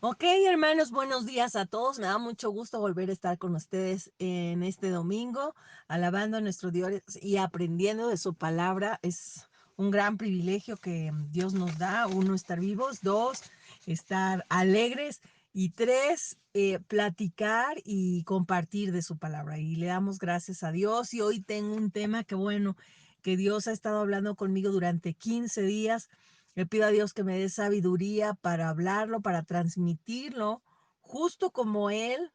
Ok, hermanos, buenos días a todos. Me da mucho gusto volver a estar con ustedes en este domingo, alabando a nuestro Dios y aprendiendo de su palabra. Es un gran privilegio que Dios nos da. Uno, estar vivos. Dos, estar alegres. Y tres, platicar y compartir de su palabra. Y le damos gracias a Dios. Y hoy tengo un tema que, bueno, que Dios ha estado hablando conmigo durante 15 días. Le pido a Dios que me dé sabiduría para hablarlo, para transmitirlo, justo como Él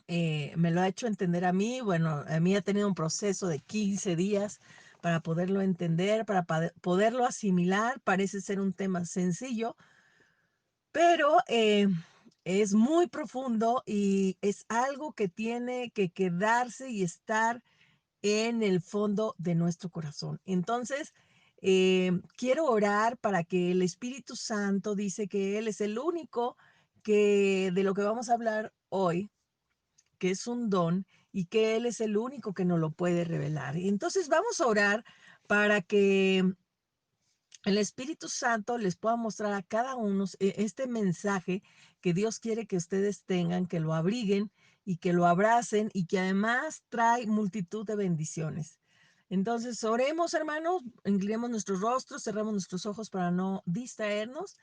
me lo ha hecho entender a mí. Bueno, a mí ha tenido un proceso de 15 días para poderlo entender, para poderlo asimilar. Parece ser un tema sencillo, pero es muy profundo y es algo que tiene que quedarse y estar en el fondo de nuestro corazón. Entonces, quiero orar para que el Espíritu Santo, dice que Él es el único que de lo que vamos a hablar hoy, que es un don y que Él es el único que nos lo puede revelar. Y entonces vamos a orar para que el Espíritu Santo les pueda mostrar a cada uno este mensaje que Dios quiere que ustedes tengan, que lo abriguen y que lo abracen y que además trae multitud de bendiciones. Entonces, oremos, hermanos, inclinemos nuestros rostros, cerramos nuestros ojos para no distraernos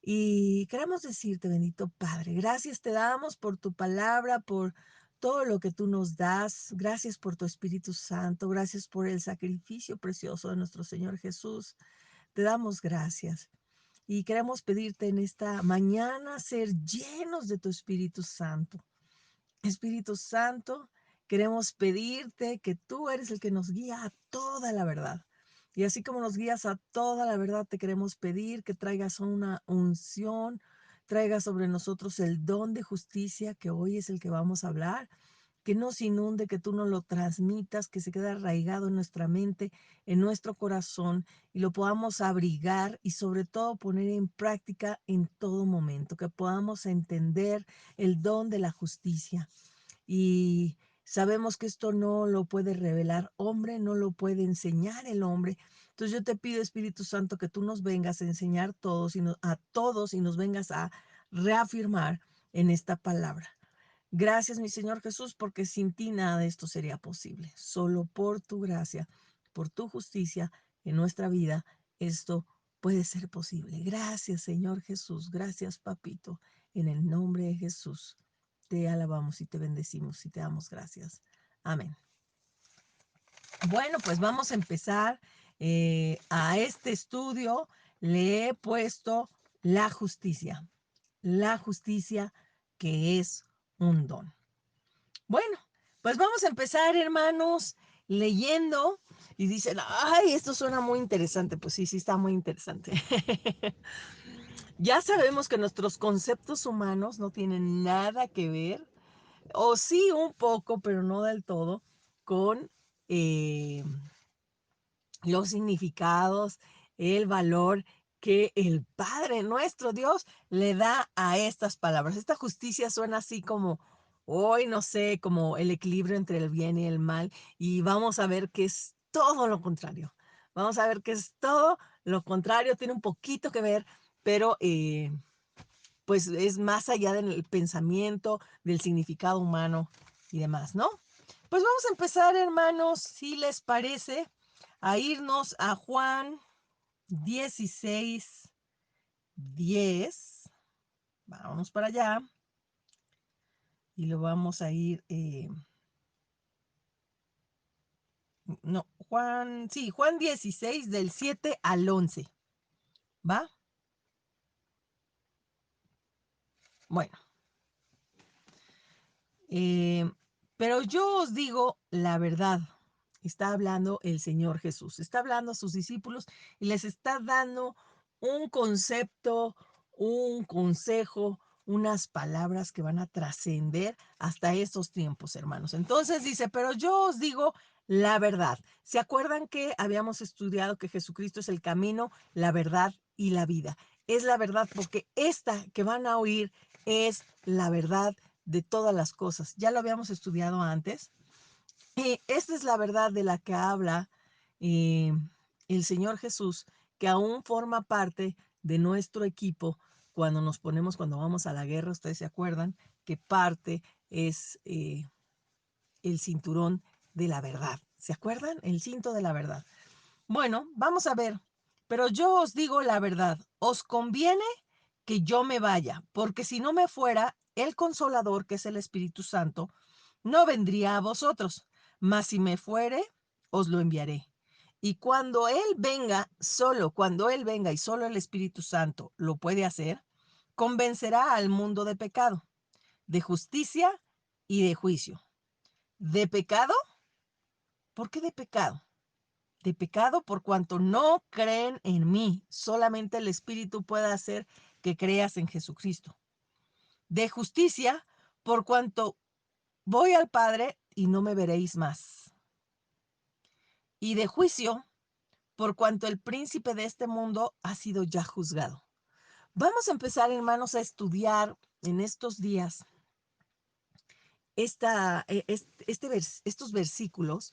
y queremos decirte, bendito Padre, gracias te damos por tu palabra, por todo lo que tú nos das. Gracias por tu Espíritu Santo, gracias por el sacrificio precioso de nuestro Señor Jesús. Te damos gracias y queremos pedirte en esta mañana ser llenos de tu Espíritu Santo. Espíritu Santo, queremos pedirte que tú eres el que nos guía a toda la verdad. Y así como nos guías a toda la verdad, te queremos pedir que traigas una unción, traigas sobre nosotros el don de justicia, que hoy es el que vamos a hablar, que nos inunde, que tú nos lo transmitas, que se quede arraigado en nuestra mente, en nuestro corazón y lo podamos abrigar y sobre todo poner en práctica en todo momento, que podamos entender el don de la justicia. Y sabemos que esto no lo puede revelar hombre, no lo puede enseñar el hombre. Entonces yo te pido, Espíritu Santo, que tú nos vengas a enseñar a todos y nos vengas a reafirmar en esta palabra. Gracias, mi Señor Jesús, porque sin ti nada de esto sería posible. Solo por tu gracia, por tu justicia en nuestra vida, esto puede ser posible. Gracias, Señor Jesús. Gracias, Papito. En el nombre de Jesús, te alabamos y te bendecimos y te damos gracias. Amén. Bueno, pues vamos a empezar a este estudio. Le he puesto la justicia que es un don. Bueno, pues vamos a empezar, hermanos, leyendo y dicen, ay, esto suena muy interesante. Pues sí, sí está muy interesante. Ya sabemos que nuestros conceptos humanos no tienen nada que ver, o sí un poco, pero no del todo, con los significados, el valor que el Padre nuestro Dios le da a estas palabras. Esta justicia suena así como, hoy no sé, como el equilibrio entre el bien y el mal, y vamos a ver que es todo lo contrario. Vamos a ver que es todo lo contrario, tiene un poquito que ver, pero pues es más allá del pensamiento, del significado humano y demás, ¿no? Pues vamos a empezar, hermanos, si les parece, a irnos a Juan 16:10. Vámonos para allá y lo vamos a ir, no, Juan, sí, Juan 16 del 7 al 11, ¿va? Bueno, eh, pero yo os digo la verdad. Está hablando el Señor Jesús, está hablando a sus discípulos y les está dando un concepto, un consejo, unas palabras que van a trascender hasta estos tiempos, hermanos. Entonces dice, pero yo os digo la verdad. ¿Se acuerdan que habíamos estudiado que Jesucristo es el camino, la verdad y la vida? Es la verdad porque esta que van a oír es la verdad de todas las cosas. Ya lo habíamos estudiado antes. Esta es la verdad de la que habla eh, el Señor Jesús, que aún forma parte de nuestro equipo cuando nos ponemos, cuando vamos a la guerra, ustedes se acuerdan que parte es el cinturón de la verdad. ¿Se acuerdan? El cinto de la verdad. Bueno, vamos a ver. Pero yo os digo la verdad, os conviene que yo me vaya, porque si no me fuera, el Consolador, que es el Espíritu Santo, no vendría a vosotros, mas si me fuere, os lo enviaré. Y cuando Él venga y solo el Espíritu Santo lo puede hacer, convencerá al mundo de pecado, de justicia y de juicio. ¿De pecado? ¿Por qué de pecado? De pecado por cuanto no creen en mí. Solamente el Espíritu puede hacer que creas en Jesucristo. De justicia por cuanto voy al Padre y no me veréis más. Y de juicio por cuanto el príncipe de este mundo ha sido ya juzgado. Vamos a empezar, hermanos, a estudiar en estos días estos versículos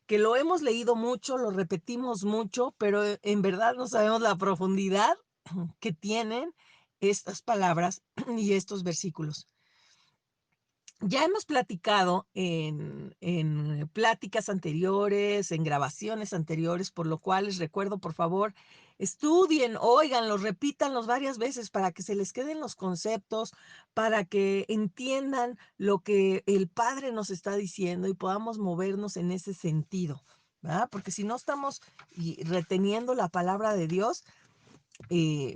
que lo hemos leído mucho, lo repetimos mucho, pero en verdad no sabemos la profundidad que tienen estas palabras y estos versículos. Ya hemos platicado en pláticas anteriores, en grabaciones anteriores, por lo cual les recuerdo, por favor, estudien, óiganlos, repítanlos varias veces para que se les queden los conceptos, para que entiendan lo que el Padre nos está diciendo y podamos movernos en ese sentido, ¿verdad? Porque si no estamos reteniendo la palabra de Dios,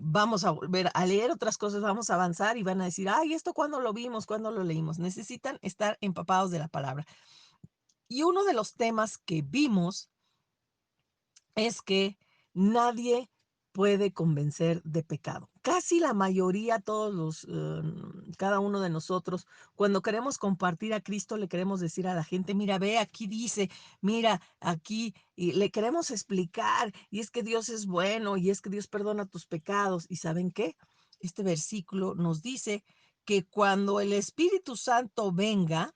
vamos a volver a leer otras cosas, vamos a avanzar y van a decir, ay, ¿esto cuándo lo vimos? ¿Cuándo lo leímos? Necesitan estar empapados de la palabra. Y uno de los temas que vimos es que nadie puede convencer de pecado. Casi la mayoría, cada uno de nosotros, cuando queremos compartir a Cristo, le queremos decir a la gente, mira, ve, aquí dice, mira, aquí, y le queremos explicar, y es que Dios es bueno, y es que Dios perdona tus pecados. ¿Y saben qué? Este versículo nos dice que cuando el Espíritu Santo venga,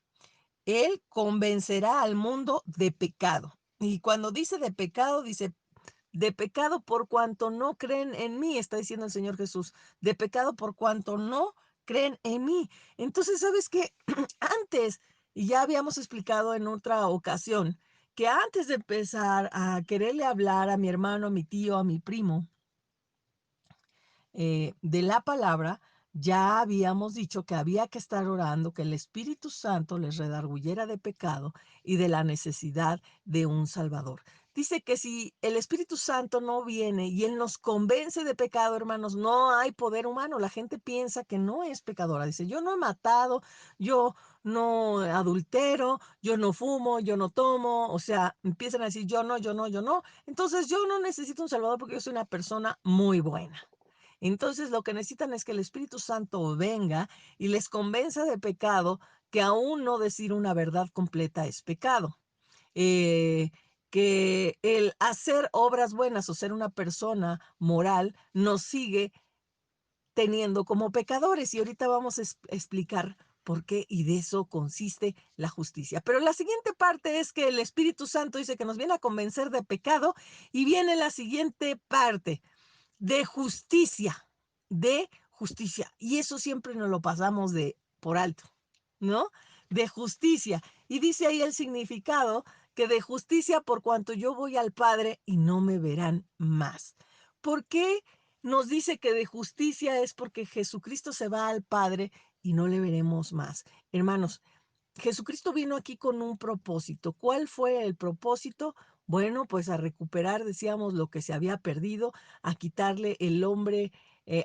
Él convencerá al mundo de pecado. Y cuando dice de pecado, dice de pecado por cuanto no creen en mí, está diciendo el Señor Jesús, de pecado por cuanto no creen en mí. Entonces, ¿sabes qué? Antes, y ya habíamos explicado en otra ocasión, que antes de empezar a quererle hablar a mi hermano, a mi tío, a mi primo, de la palabra, ya habíamos dicho que había que estar orando, que el Espíritu Santo les redarguyera de pecado y de la necesidad de un Salvador. Dice que si el Espíritu Santo no viene y Él nos convence de pecado, hermanos, no hay poder humano. La gente piensa que no es pecadora. Dice, yo no he matado, yo no adultero, yo no fumo, yo no tomo. O sea, empiezan a decir, yo no, yo no, yo no. Entonces yo no necesito un Salvador porque yo soy una persona muy buena. Entonces lo que necesitan es que el Espíritu Santo venga y les convenza de pecado, que aún no decir una verdad completa es pecado. Eh, que el hacer obras buenas o ser una persona moral nos sigue teniendo como pecadores. Y ahorita vamos a explicar por qué y de eso consiste la justicia. Pero la siguiente parte es que el Espíritu Santo dice que nos viene a convencer de pecado y viene la siguiente parte de justicia, de justicia. Y eso siempre nos lo pasamos de por alto, ¿no? De justicia. Y dice ahí el significado que de justicia por cuanto yo voy al Padre y no me verán más. ¿Por qué nos dice que de justicia? Es porque Jesucristo se va al Padre y no le veremos más. Hermanos, Jesucristo vino aquí con un propósito. ¿Cuál fue el propósito? Bueno, pues a recuperar, decíamos, lo que se había perdido, a quitarle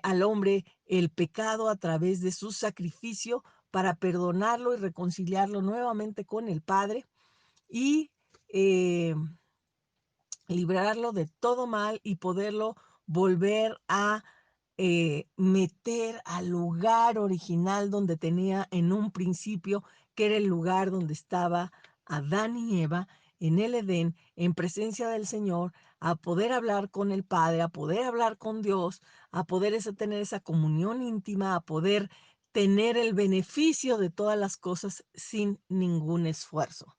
al hombre el pecado a través de su sacrificio para perdonarlo y reconciliarlo nuevamente con el Padre y eh, librarlo de todo mal y poderlo volver a meter al lugar original donde tenía en un principio, que era el lugar donde estaba Adán y Eva en el Edén, en presencia del Señor, a poder hablar con el Padre, a poder hablar con Dios, a poder tener esa comunión íntima, a poder tener el beneficio de todas las cosas sin ningún esfuerzo.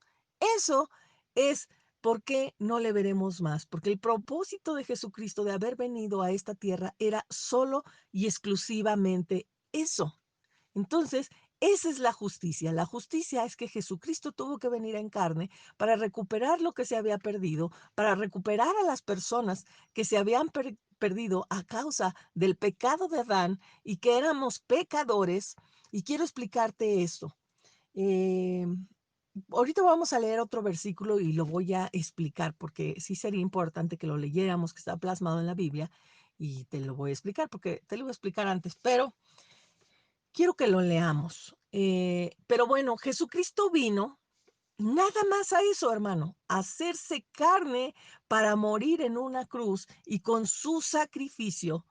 Eso es ¿Por qué no le veremos más? Porque el propósito de Jesucristo de haber venido a esta tierra era solo y exclusivamente eso. Entonces, esa es la justicia. La justicia es que Jesucristo tuvo que venir en carne para recuperar lo que se había perdido, para recuperar a las personas que se habían perdido a causa del pecado de Adán y que éramos pecadores. Y quiero explicarte esto. Eh, Ahorita vamos a leer otro versículo y lo voy a explicar porque sí sería importante que lo leyéramos, que está plasmado en la Biblia, y te lo voy a explicar porque te lo voy a explicar antes, pero quiero que lo leamos. Pero bueno, Jesucristo vino nada más a eso, hermano, a hacerse carne para morir en una cruz y con su sacrificio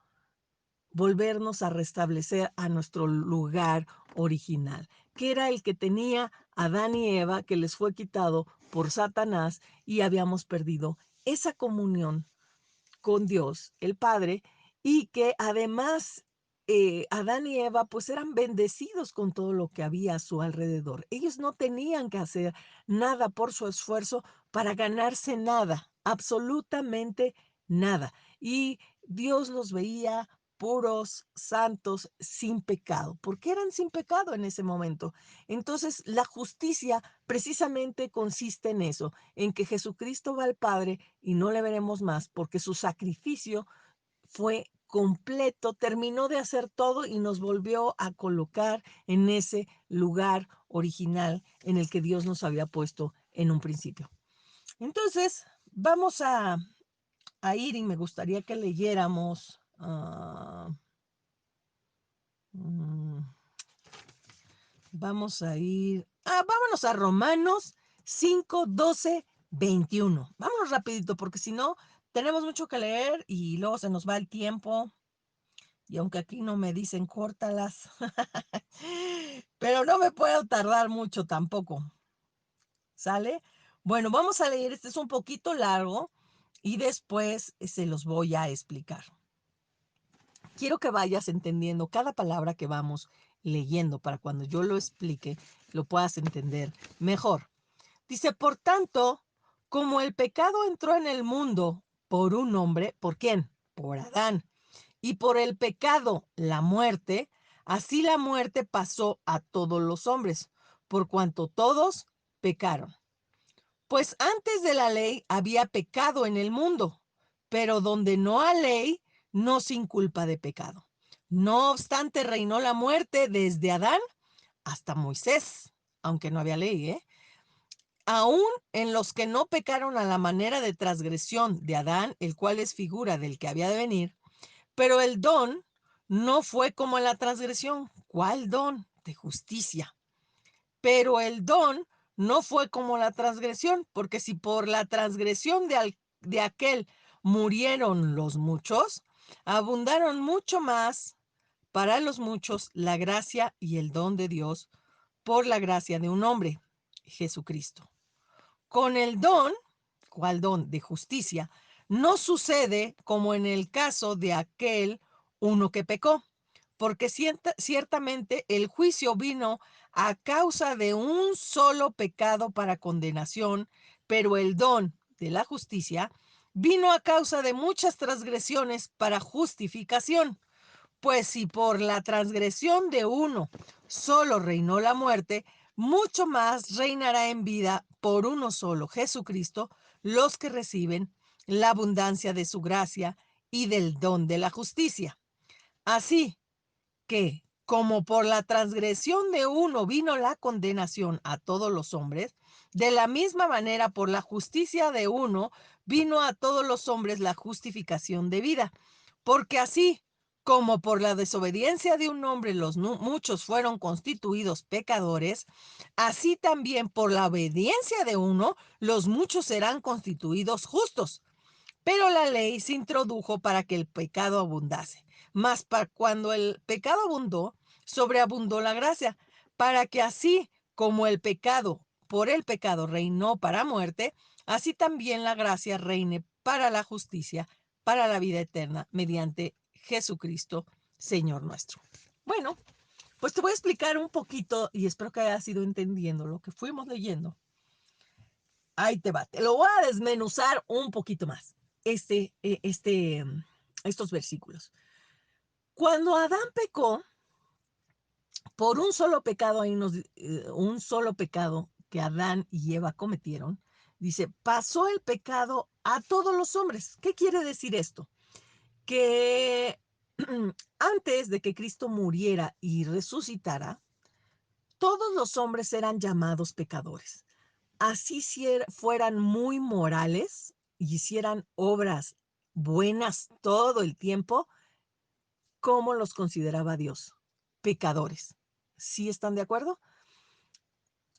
volvernos a restablecer a nuestro lugar original, que era el que tenía Adán y Eva, que les fue quitado por Satanás y habíamos perdido esa comunión con Dios, el Padre, y que además Adán y Eva pues eran bendecidos con todo lo que había a su alrededor. Ellos no tenían que hacer nada por su esfuerzo para ganarse nada, absolutamente nada. Y Dios los veía puros, santos, sin pecado, porque eran sin pecado en ese momento. Entonces, la justicia precisamente consiste en eso, en que Jesucristo va al Padre y no le veremos más porque su sacrificio fue completo, terminó de hacer todo y nos volvió a colocar en ese lugar original en el que Dios nos había puesto en un principio. Entonces, vamos a ir y me gustaría que leyéramos. Mm, Vamos a ir. Vámonos a Romanos 5, 12, 21. Vámonos rapidito, porque si no, tenemos mucho que leer y luego se nos va el tiempo. Y aunque aquí no me dicen córtalas, pero no me puedo tardar mucho tampoco. ¿Sale? Bueno, vamos a leer. Este es un poquito largo y después se los voy a explicar. Quiero que vayas entendiendo cada palabra que vamos leyendo para cuando yo lo explique, lo puedas entender mejor. Dice, por tanto, como el pecado entró en el mundo por un hombre, ¿por quién? Por Adán. Y por el pecado, la muerte, así la muerte pasó a todos los hombres, por cuanto todos pecaron. Pues antes de la ley había pecado en el mundo, pero donde no hay ley, no sin culpa de pecado. No obstante, reinó la muerte desde Adán hasta Moisés, aunque no había ley, ¿eh? Aún en los que no pecaron a la manera de transgresión de Adán, el cual es figura del que había de venir, pero el don no fue como la transgresión. ¿Cuál don? De justicia. Pero el don no fue como la transgresión, porque si por la transgresión de aquel murieron los muchos, abundaron mucho más para los muchos la gracia y el don de Dios por la gracia de un hombre, Jesucristo. Con el don, ¿cuál don? De justicia, no sucede como en el caso de aquel uno que pecó, porque ciertamente el juicio vino a causa de un solo pecado para condenación, pero el don de la justicia vino a causa de muchas transgresiones para justificación. Pues si por la transgresión de uno solo reinó la muerte, mucho más reinará en vida por uno solo, Jesucristo, los que reciben la abundancia de su gracia y del don de la justicia. Así que, como por la transgresión de uno vino la condenación a todos los hombres, de la misma manera por la justicia de uno vino a todos los hombres la justificación de vida. Porque así como por la desobediencia de un hombre los muchos fueron constituidos pecadores, así también por la obediencia de uno los muchos serán constituidos justos. Pero la ley se introdujo para que el pecado abundase. Mas para cuando el pecado abundó, sobreabundó la gracia, para que así como el pecado, por el pecado reinó para muerte, así también la gracia reine para la justicia, para la vida eterna, mediante Jesucristo, Señor nuestro. Bueno, pues te voy a explicar un poquito y espero que hayas ido entendiendo lo que fuimos leyendo. Ahí te va, te lo voy a desmenuzar un poquito más, estos versículos. Cuando Adán pecó, por un solo pecado, un solo pecado que Adán y Eva cometieron, dice, pasó el pecado a todos los hombres. ¿Qué quiere decir esto? Que antes de que Cristo muriera y resucitara, todos los hombres eran llamados pecadores. Así fueran muy morales y hicieran obras buenas todo el tiempo, ¿cómo los consideraba Dios? Pecadores. ¿Sí están de acuerdo?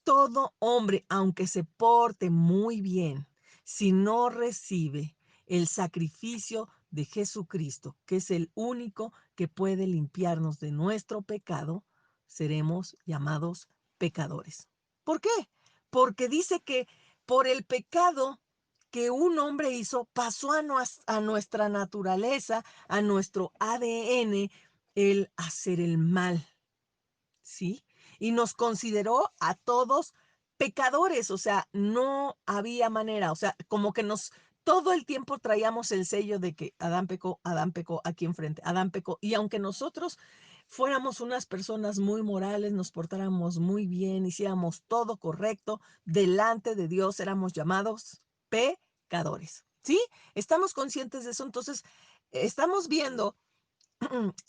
Todo hombre, aunque se porte muy bien, si no recibe el sacrificio de Jesucristo, que es el único que puede limpiarnos de nuestro pecado, seremos llamados pecadores. ¿Por qué? Porque dice que por el pecado que un hombre hizo, pasó a nuestra naturaleza, a nuestro ADN, el hacer el mal. ¿Sí? Y nos consideró a todos pecadores, o sea, no había manera, o sea, como que todo el tiempo traíamos el sello de que Adán pecó aquí enfrente, Adán pecó, y aunque nosotros fuéramos unas personas muy morales, nos portáramos muy bien, hiciéramos todo correcto, delante de Dios éramos llamados pecadores, ¿sí? Estamos conscientes de eso, entonces estamos viendo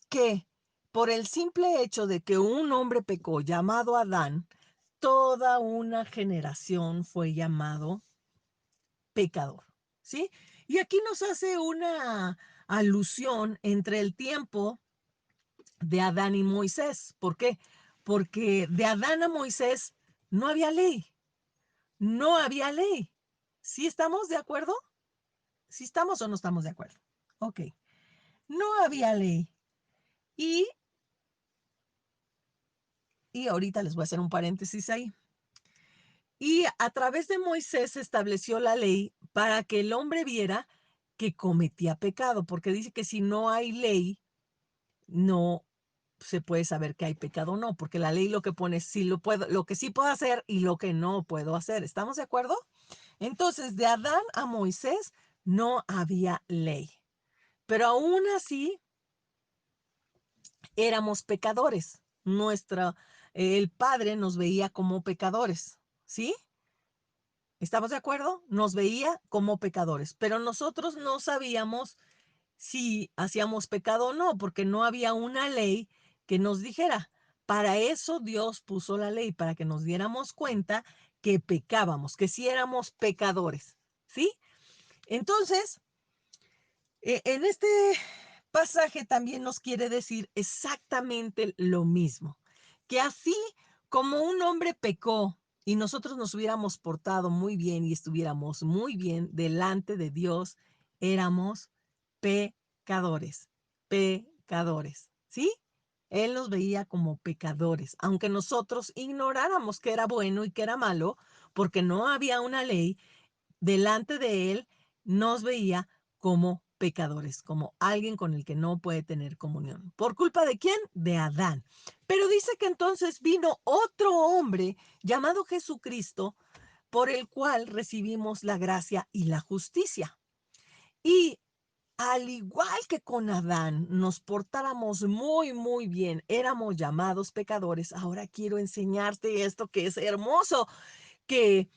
que por el simple hecho de que un hombre pecó llamado Adán, toda una generación fue llamado pecador, ¿sí? Y aquí nos hace una alusión entre el tiempo de Adán y Moisés. ¿Por qué? Porque de Adán a Moisés no había ley, no había ley. ¿Sí estamos de acuerdo? ¿Sí estamos o no estamos de acuerdo? Ok, no había ley. Y Y ahorita les voy a hacer un paréntesis ahí. Y a través de Moisés se estableció la ley para que el hombre viera que cometía pecado, porque dice que si no hay ley, no se puede saber que hay pecado o no, porque la ley lo que pone es si lo puedo, lo que sí puedo hacer y lo que no puedo hacer. ¿Estamos de acuerdo? Entonces, de Adán a Moisés no había ley, pero aún así éramos pecadores. El Padre nos veía como pecadores, ¿sí? ¿Estamos de acuerdo? Nos veía como pecadores, pero nosotros no sabíamos si hacíamos pecado o no, porque no había una ley que nos dijera. Para eso Dios puso la ley, para que nos diéramos cuenta que pecábamos, que sí éramos pecadores, ¿sí? Entonces, en este pasaje también nos quiere decir exactamente lo mismo, que así como un hombre pecó y nosotros nos hubiéramos portado muy bien y estuviéramos muy bien delante de Dios, éramos pecadores, pecadores, ¿sí? Él nos veía como pecadores, aunque nosotros ignoráramos que era bueno y que era malo, porque no había una ley delante de él, nos veía como pecadores, como alguien con el que no puede tener comunión. ¿Por culpa de quién? De Adán. Pero dice que entonces vino otro hombre llamado Jesucristo, por el cual recibimos la gracia y la justicia. Y al igual que con Adán, nos portáramos muy, muy bien, éramos llamados pecadores. Ahora quiero enseñarte esto que es hermoso, que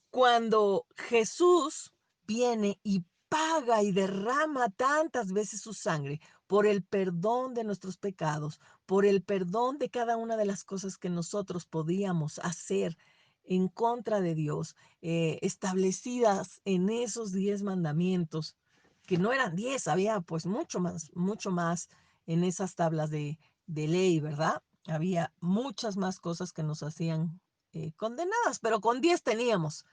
cuando Jesús viene y paga y derrama tantas veces su sangre por el perdón de nuestros pecados, por el perdón de cada una de las cosas que nosotros podíamos hacer en contra de Dios, establecidas en esos 10 mandamientos, que no eran 10, había pues mucho más en esas tablas de ley, ¿verdad? Había muchas más cosas que nos hacían condenadas, pero con 10 teníamos.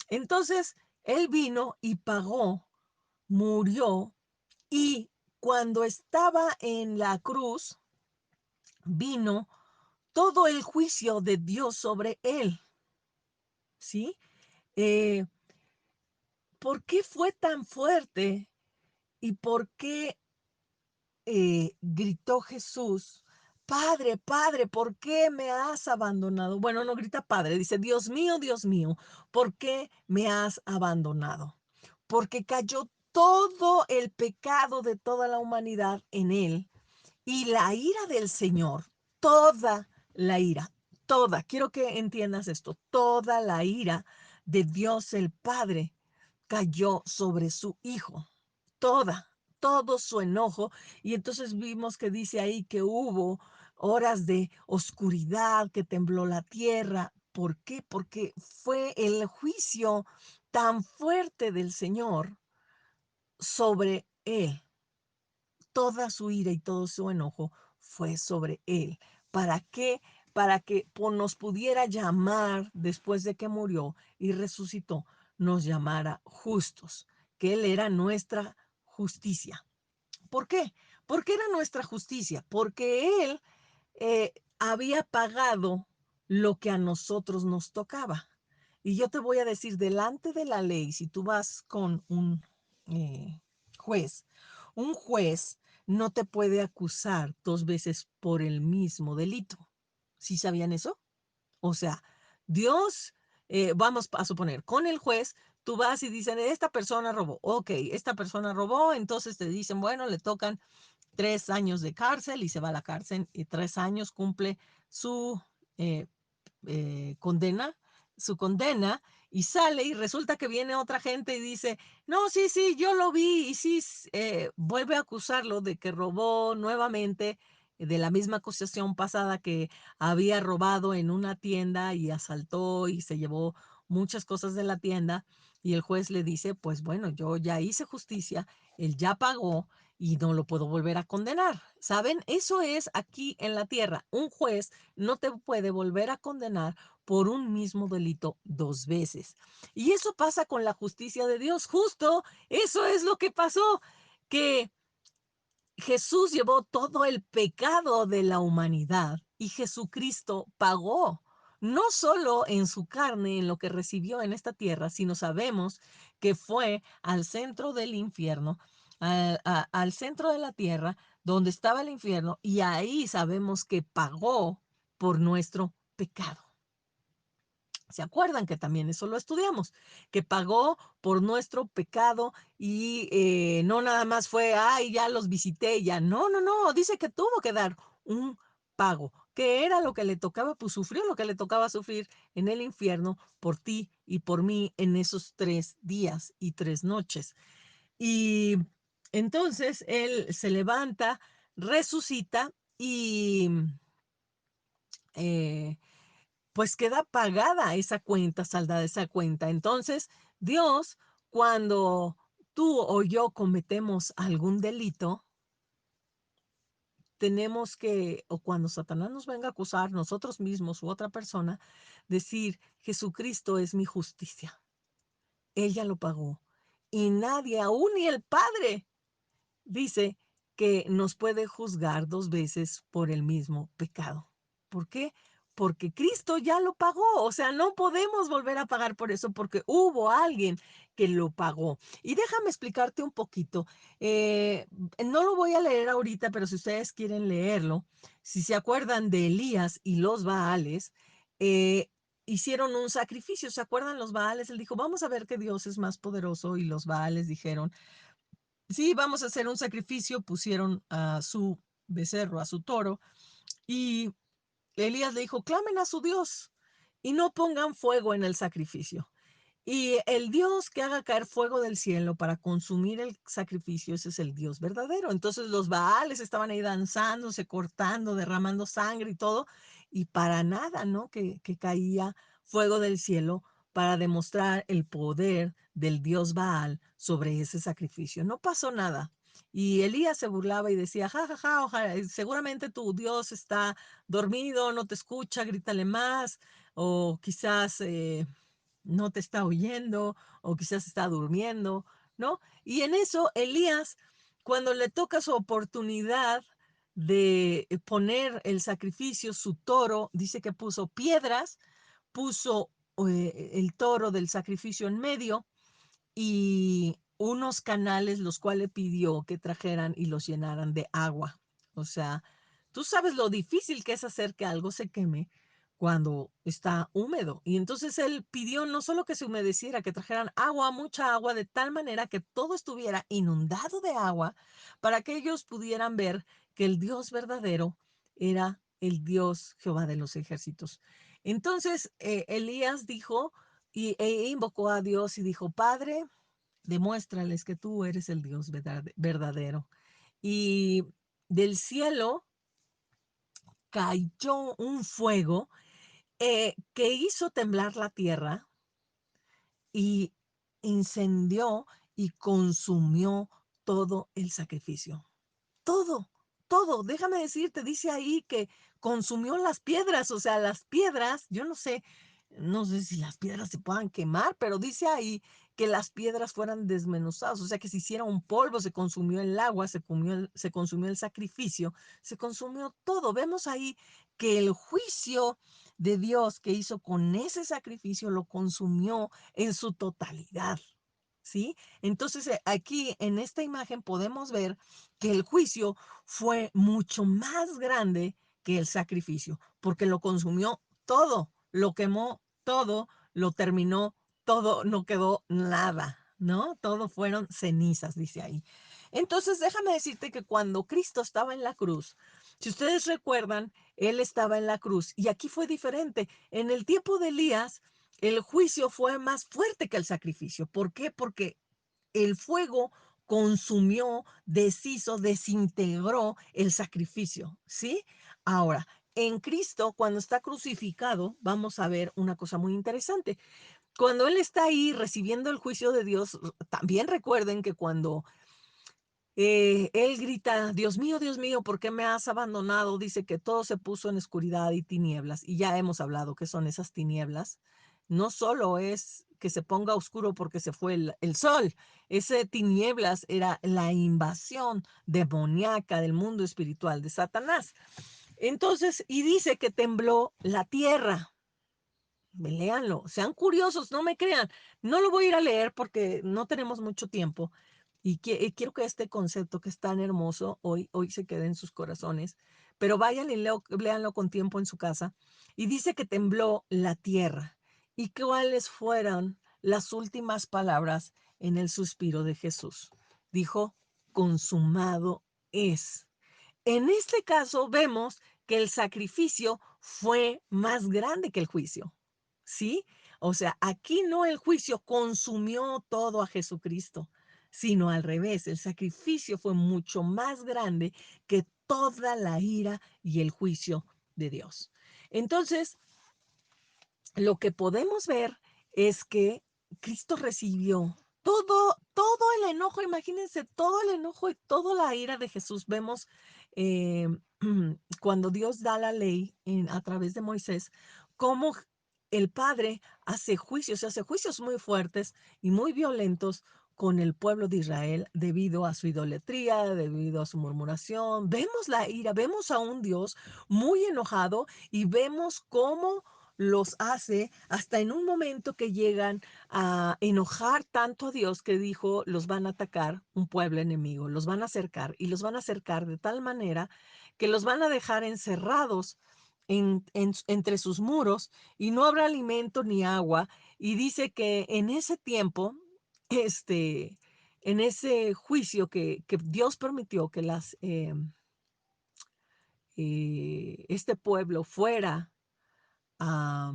Entonces, él vino y pagó, murió, y cuando estaba en la cruz, vino todo el juicio de Dios sobre él, ¿sí? Eh, ¿Por qué fue tan fuerte y por qué gritó Jesús? Padre, Padre, ¿por qué me has abandonado? Bueno, no grita Padre, dice, Dios mío, ¿por qué me has abandonado? Porque cayó todo el pecado de toda la humanidad en él y la ira del Señor, toda la ira, toda, quiero que entiendas esto, toda la ira de Dios el Padre cayó sobre su Hijo, toda, todo su enojo. Y entonces vimos que dice ahí que hubo horas de oscuridad, que tembló la tierra. ¿Por qué? Porque fue el juicio tan fuerte del Señor sobre él. Toda su ira y todo su enojo fue sobre él. ¿Para qué? Para que nos pudiera llamar después de que murió y resucitó, nos llamara justos, que él era nuestra justicia. ¿Por qué? Porque era nuestra justicia, porque él había pagado lo que a nosotros nos tocaba. Y yo te voy a decir, delante de la ley, si tú vas con eh, juez, un juez no te puede acusar dos veces por el mismo delito. ¿Sí sabían eso? O sea, Dios, vamos a suponer, con el juez, tú vas y dicen, esta persona robó. Ok, esta persona robó, entonces te dicen, bueno, le tocan 3 años de cárcel y se va a la cárcel y 3 años cumple su eh, condena, su condena y sale y resulta que viene otra gente y dice, no, sí, sí, yo lo vi y sí, vuelve a acusarlo de que robó nuevamente de la misma acusación pasada que había robado en una tienda y asaltó y se llevó muchas cosas de la tienda y el juez le dice, pues bueno, yo ya hice justicia, él ya pagó y no lo puedo volver a condenar. ¿Saben? Eso es aquí en la tierra. Un juez no te puede volver a condenar por un mismo delito dos veces. Y eso pasa con la justicia de Dios. Justo eso es lo que pasó, que Jesús llevó todo el pecado de la humanidad y Jesucristo pagó. No solo en su carne, en lo que recibió en esta tierra, sino sabemos que fue al centro del infierno, al centro de la tierra, donde estaba el infierno, y ahí sabemos que pagó por nuestro pecado. ¿Se acuerdan que también eso lo estudiamos? Que pagó por nuestro pecado y no nada más fue, ay, ya los visité, ya. No, no, no, dice que tuvo que dar un pago, que era lo que le tocaba, pues sufrió lo que le tocaba sufrir en el infierno por ti y por mí en esos 3 días y 3 noches. Y entonces él se levanta, resucita y eh, pues queda pagada esa cuenta, saldada esa cuenta. Entonces, Dios, cuando tú o yo cometemos algún delito, tenemos que, o cuando Satanás nos venga a acusar, nosotros mismos u otra persona, decir, Jesucristo es mi justicia. Ella lo pagó. Y nadie, aún ni el Padre, dice que nos puede juzgar dos veces por el mismo pecado. ¿Por qué? Porque Cristo ya lo pagó, o sea, no podemos volver a pagar por eso porque hubo alguien que lo pagó. Y déjame explicarte un poquito. No lo voy a leer ahorita, pero si ustedes quieren leerlo, si se acuerdan de Elías y los Baales, eh, hicieron un sacrificio. ¿Se acuerdan los Baales? Él dijo, vamos a ver que Dios es más poderoso y los Baales dijeron, sí, vamos a hacer un sacrificio, pusieron a su becerro, a su toro, y Elías le dijo, clamen a su Dios y no pongan fuego en el sacrificio. Y el Dios que haga caer fuego del cielo para consumir el sacrificio, ese es el Dios verdadero. Entonces los Baales estaban ahí danzándose, cortando, derramando sangre y todo, y para nada, ¿no? Que caía fuego del cielo para demostrar el poder del Dios Baal sobre ese sacrificio. No pasó nada. Y Elías se burlaba y decía, ja, ja, ja, ojalá, seguramente tu Dios está dormido, no te escucha, grítale más, o quizás no te está oyendo o quizás está durmiendo, ¿no? Y en eso Elías, cuando le toca su oportunidad de poner el sacrificio, su toro, dice que puso piedras, puso el toro del sacrificio en medio y unos canales los cuales pidió que trajeran y los llenaran de agua. O sea, Tú sabes lo difícil que es hacer que algo se queme cuando está húmedo. Y entonces él pidió no solo que se humedeciera, que trajeran agua, mucha agua, de tal manera que todo estuviera inundado de agua para que ellos pudieran ver que el Dios verdadero era el Dios Jehová de los ejércitos. Entonces Elías dijo e invocó a Dios y dijo, Padre, demuéstrales que tú eres el Dios verdadero. Y del cielo cayó un fuego que hizo temblar la tierra y incendió y consumió todo el sacrificio. Todo, todo. Déjame decirte, dice ahí que consumió las piedras, o sea, las piedras, yo no sé si las piedras se puedan quemar, pero dice ahí que las piedras fueran desmenuzadas, o sea, que se hiciera un polvo, se consumió el agua, se consumió el sacrificio, se consumió todo. Vemos ahí que el juicio de Dios que hizo con ese sacrificio lo consumió en su totalidad. ¿Sí? Entonces, aquí en esta imagen podemos ver que el juicio fue mucho más grande que el sacrificio, porque lo consumió todo, lo quemó todo, lo terminó todo, no quedó nada, ¿no? Todo fueron cenizas, dice ahí. Entonces, déjame decirte que cuando Cristo estaba en la cruz, si ustedes recuerdan, Él estaba en la cruz y aquí fue diferente. En el tiempo de Elías, el juicio fue más fuerte que el sacrificio. ¿Por qué? Porque el fuego consumió, deshizo, desintegró el sacrificio, ¿sí? Ahora, en Cristo, cuando está crucificado, vamos a ver una cosa muy interesante. Cuando Él está ahí recibiendo el juicio de Dios, también recuerden que cuando él grita, Dios mío, ¿por qué me has abandonado? Dice que todo se puso en oscuridad y tinieblas. Y ya hemos hablado que son esas tinieblas. No solo es que se ponga oscuro porque se fue el sol. Ese tinieblas era la invasión demoníaca del mundo espiritual de Satanás. Entonces, y dice que tembló la tierra. Léanlo, sean curiosos, no me crean. No lo voy a ir a leer porque no tenemos mucho tiempo y quiero que este concepto que es tan hermoso hoy se quede en sus corazones. Pero vayan y léanlo con tiempo en su casa. Y dice que tembló la tierra. ¿Y cuáles fueron las últimas palabras en el suspiro de Jesús? Dijo, consumado es. En este caso vemos que el sacrificio fue más grande que el juicio, ¿sí? O sea, aquí no el juicio consumió todo a Jesucristo, sino al revés, el sacrificio fue mucho más grande que toda la ira y el juicio de Dios. Entonces, lo que podemos ver es que Cristo recibió todo el enojo, imagínense, todo el enojo y toda la ira de Jesús. Vemos eh, cuando Dios da la ley a través de Moisés, cómo el Padre hace juicios muy fuertes y muy violentos con el pueblo de Israel debido a su idolatría, debido a su murmuración. Vemos la ira, vemos a un Dios muy enojado y vemos cómo los hace hasta en un momento que llegan a enojar tanto a Dios que dijo, los van a atacar un pueblo enemigo, los van a acercar y los van a acercar de tal manera que los van a dejar encerrados entre sus muros y no habrá alimento ni agua. Y dice que en ese tiempo, en ese juicio que Dios permitió que este pueblo fuera a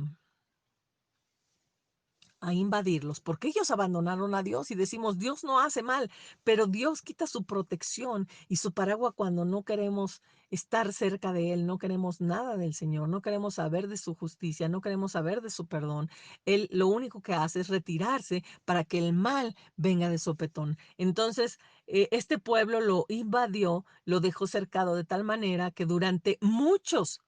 invadirlos, porque ellos abandonaron a Dios y decimos, Dios no hace mal, pero Dios quita su protección y su paraguas cuando no queremos estar cerca de Él, no queremos nada del Señor, no queremos saber de su justicia, no queremos saber de su perdón. Él lo único que hace es retirarse para que el mal venga de sopetón. Entonces, este pueblo lo invadió, lo dejó cercado de tal manera que durante muchos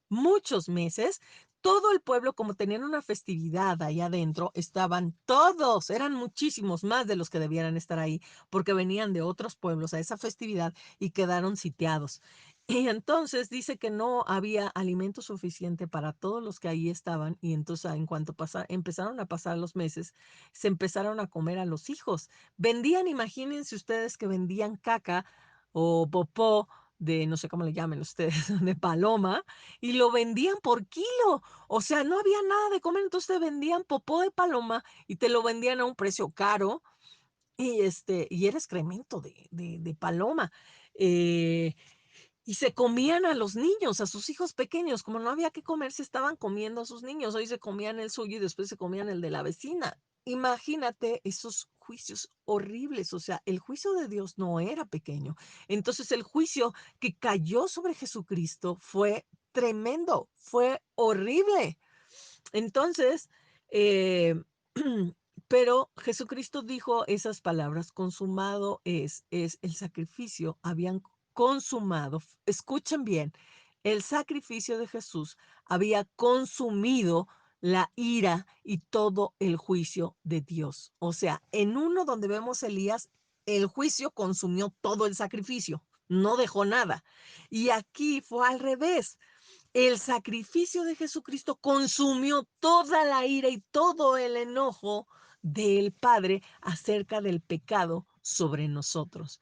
meses todo el pueblo, como tenían una festividad ahí adentro, estaban todos, eran muchísimos más de los que debieran estar ahí, porque venían de otros pueblos a esa festividad y quedaron sitiados. Y entonces dice que no había alimento suficiente para todos los que ahí estaban, y entonces en cuanto empezaron a pasar los meses, se empezaron a comer a los hijos. Vendían, imagínense ustedes que vendían caca o popó no sé cómo le llamen ustedes, de paloma, y lo vendían por kilo. O sea, no había nada de comer, entonces te vendían popó de paloma y te lo vendían a un precio caro. Y era excremento de paloma. Eh, y se comían a los niños, a sus hijos pequeños, como no había que comer, se estaban comiendo a sus niños. Hoy se comían el suyo y después se comían el de la vecina. Imagínate esos juicios horribles, o sea, el juicio de Dios no era pequeño. Entonces, el juicio que cayó sobre Jesucristo fue tremendo, fue horrible. Entonces, eh, pero Jesucristo dijo esas palabras: consumado es el sacrificio, habían consumado. Escuchen bien, el sacrificio de Jesús había consumido la ira y todo el juicio de Dios. O sea, en uno donde vemos Elías, el juicio consumió todo el sacrificio, no dejó nada. Y aquí fue al revés. El sacrificio de Jesucristo consumió toda la ira y todo el enojo del Padre acerca del pecado sobre nosotros.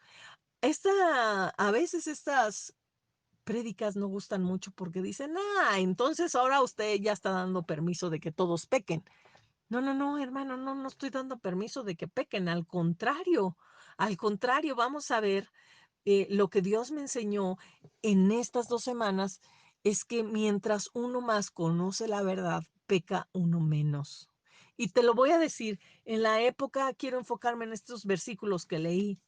A veces estas prédicas no gustan mucho porque dicen, entonces ahora usted ya está dando permiso de que todos pequen. No, no, no, hermano, no, no estoy dando permiso de que pequen. Al contrario, vamos a ver lo que Dios me enseñó en estas 2 semanas es que mientras uno más conoce la verdad, peca uno menos. Y te lo voy a decir, en la época, quiero enfocarme en estos versículos que leí,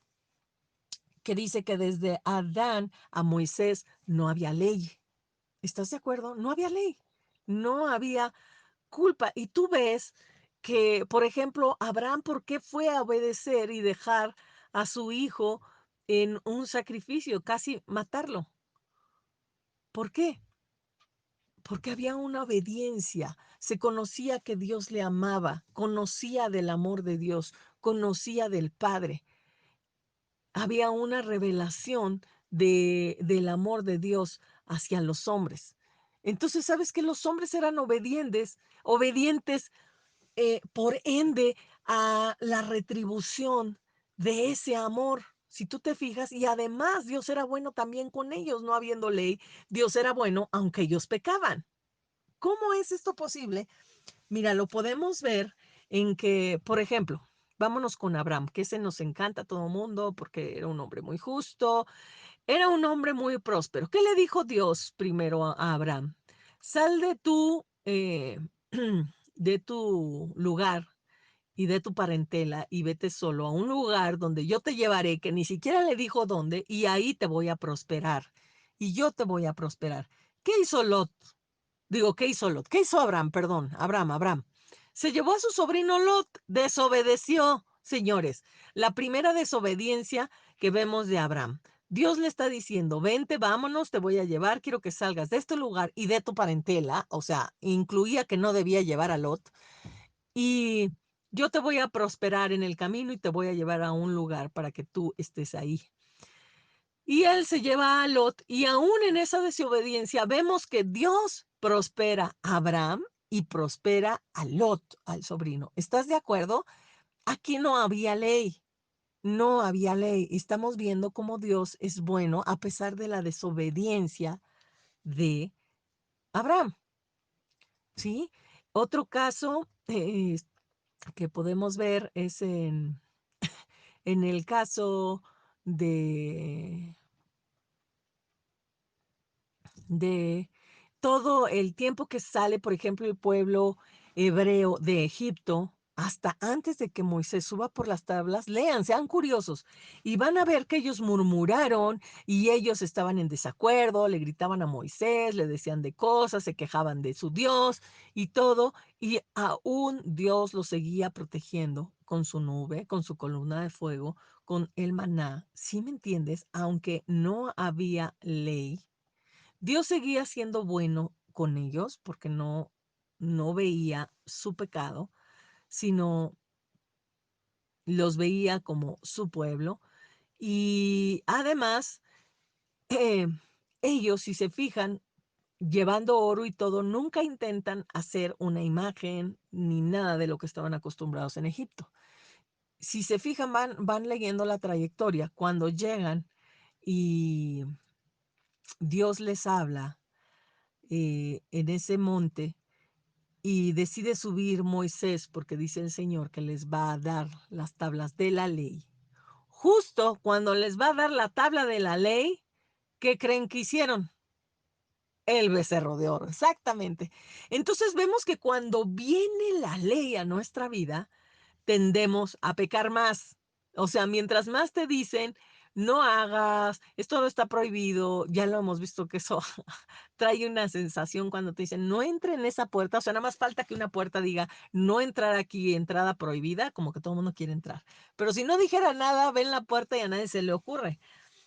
que dice que desde Adán a Moisés no había ley. ¿Estás de acuerdo? No había ley, no había culpa. Y tú ves que, por ejemplo, Abraham, ¿por qué fue a obedecer y dejar a su hijo en un sacrificio, casi matarlo? ¿Por qué? Porque había una obediencia. Se conocía que Dios le amaba, conocía del amor de Dios, conocía del Padre. Había una revelación del amor de Dios hacia los hombres. Entonces, ¿sabes que los hombres eran obedientes por ende a la retribución de ese amor? Si tú te fijas, y además Dios era bueno también con ellos, no habiendo ley, Dios era bueno aunque ellos pecaban. ¿Cómo es esto posible? Mira, lo podemos ver en que, por ejemplo, vámonos con Abraham, que ese nos encanta a todo mundo porque era un hombre muy justo, era un hombre muy próspero. ¿Qué le dijo Dios primero a Abraham? Sal de tu lugar y de tu parentela y vete solo a un lugar donde yo te llevaré, que ni siquiera le dijo dónde, y ahí te voy a prosperar. Y yo te voy a prosperar. ¿Qué hizo Lot? Digo, ¿qué hizo Lot? ¿Qué hizo Abraham? Perdón, Abraham. Se llevó a su sobrino Lot, desobedeció, señores. La primera desobediencia que vemos de Abraham. Dios le está diciendo, vente, vámonos, te voy a llevar, quiero que salgas de este lugar y de tu parentela, o sea, incluía que no debía llevar a Lot, y yo te voy a prosperar en el camino y te voy a llevar a un lugar para que tú estés ahí. Y él se lleva a Lot y aún en esa desobediencia vemos que Dios prospera a Abraham y prospera a Lot, al sobrino. ¿Estás de acuerdo? Aquí no había ley, no había ley. Estamos viendo cómo Dios es bueno a pesar de la desobediencia de Abraham, ¿sí? Otro caso que podemos ver es en el caso de de todo el tiempo que sale, por ejemplo, el pueblo hebreo de Egipto, hasta antes de que Moisés suba por las tablas, lean, sean curiosos, y van a ver que ellos murmuraron y ellos estaban en desacuerdo, le gritaban a Moisés, le decían de cosas, se quejaban de su Dios y todo, y aún Dios los seguía protegiendo con su nube, con su columna de fuego, con el maná. ¿Sí me entiendes? Aunque no había ley, Dios seguía siendo bueno con ellos porque no veía su pecado, sino los veía como su pueblo. Y además, eh, ellos, si se fijan, llevando oro y todo, nunca intentan hacer una imagen ni nada de lo que estaban acostumbrados en Egipto. Si se fijan, van leyendo la trayectoria. Cuando llegan y Dios les habla en ese monte y decide subir Moisés porque dice el Señor que les va a dar las tablas de la ley. Justo cuando les va a dar la tabla de la ley, ¿qué creen que hicieron? El becerro de oro, exactamente. Entonces vemos que cuando viene la ley a nuestra vida, tendemos a pecar más. O sea, mientras más te dicen, no hagas, esto no está prohibido, ya lo hemos visto que eso trae una sensación cuando te dicen, no entre en esa puerta, o sea, nada más falta que una puerta diga, no entrar aquí, entrada prohibida, como que todo el mundo quiere entrar. Pero si no dijera nada, ven la puerta y a nadie se le ocurre.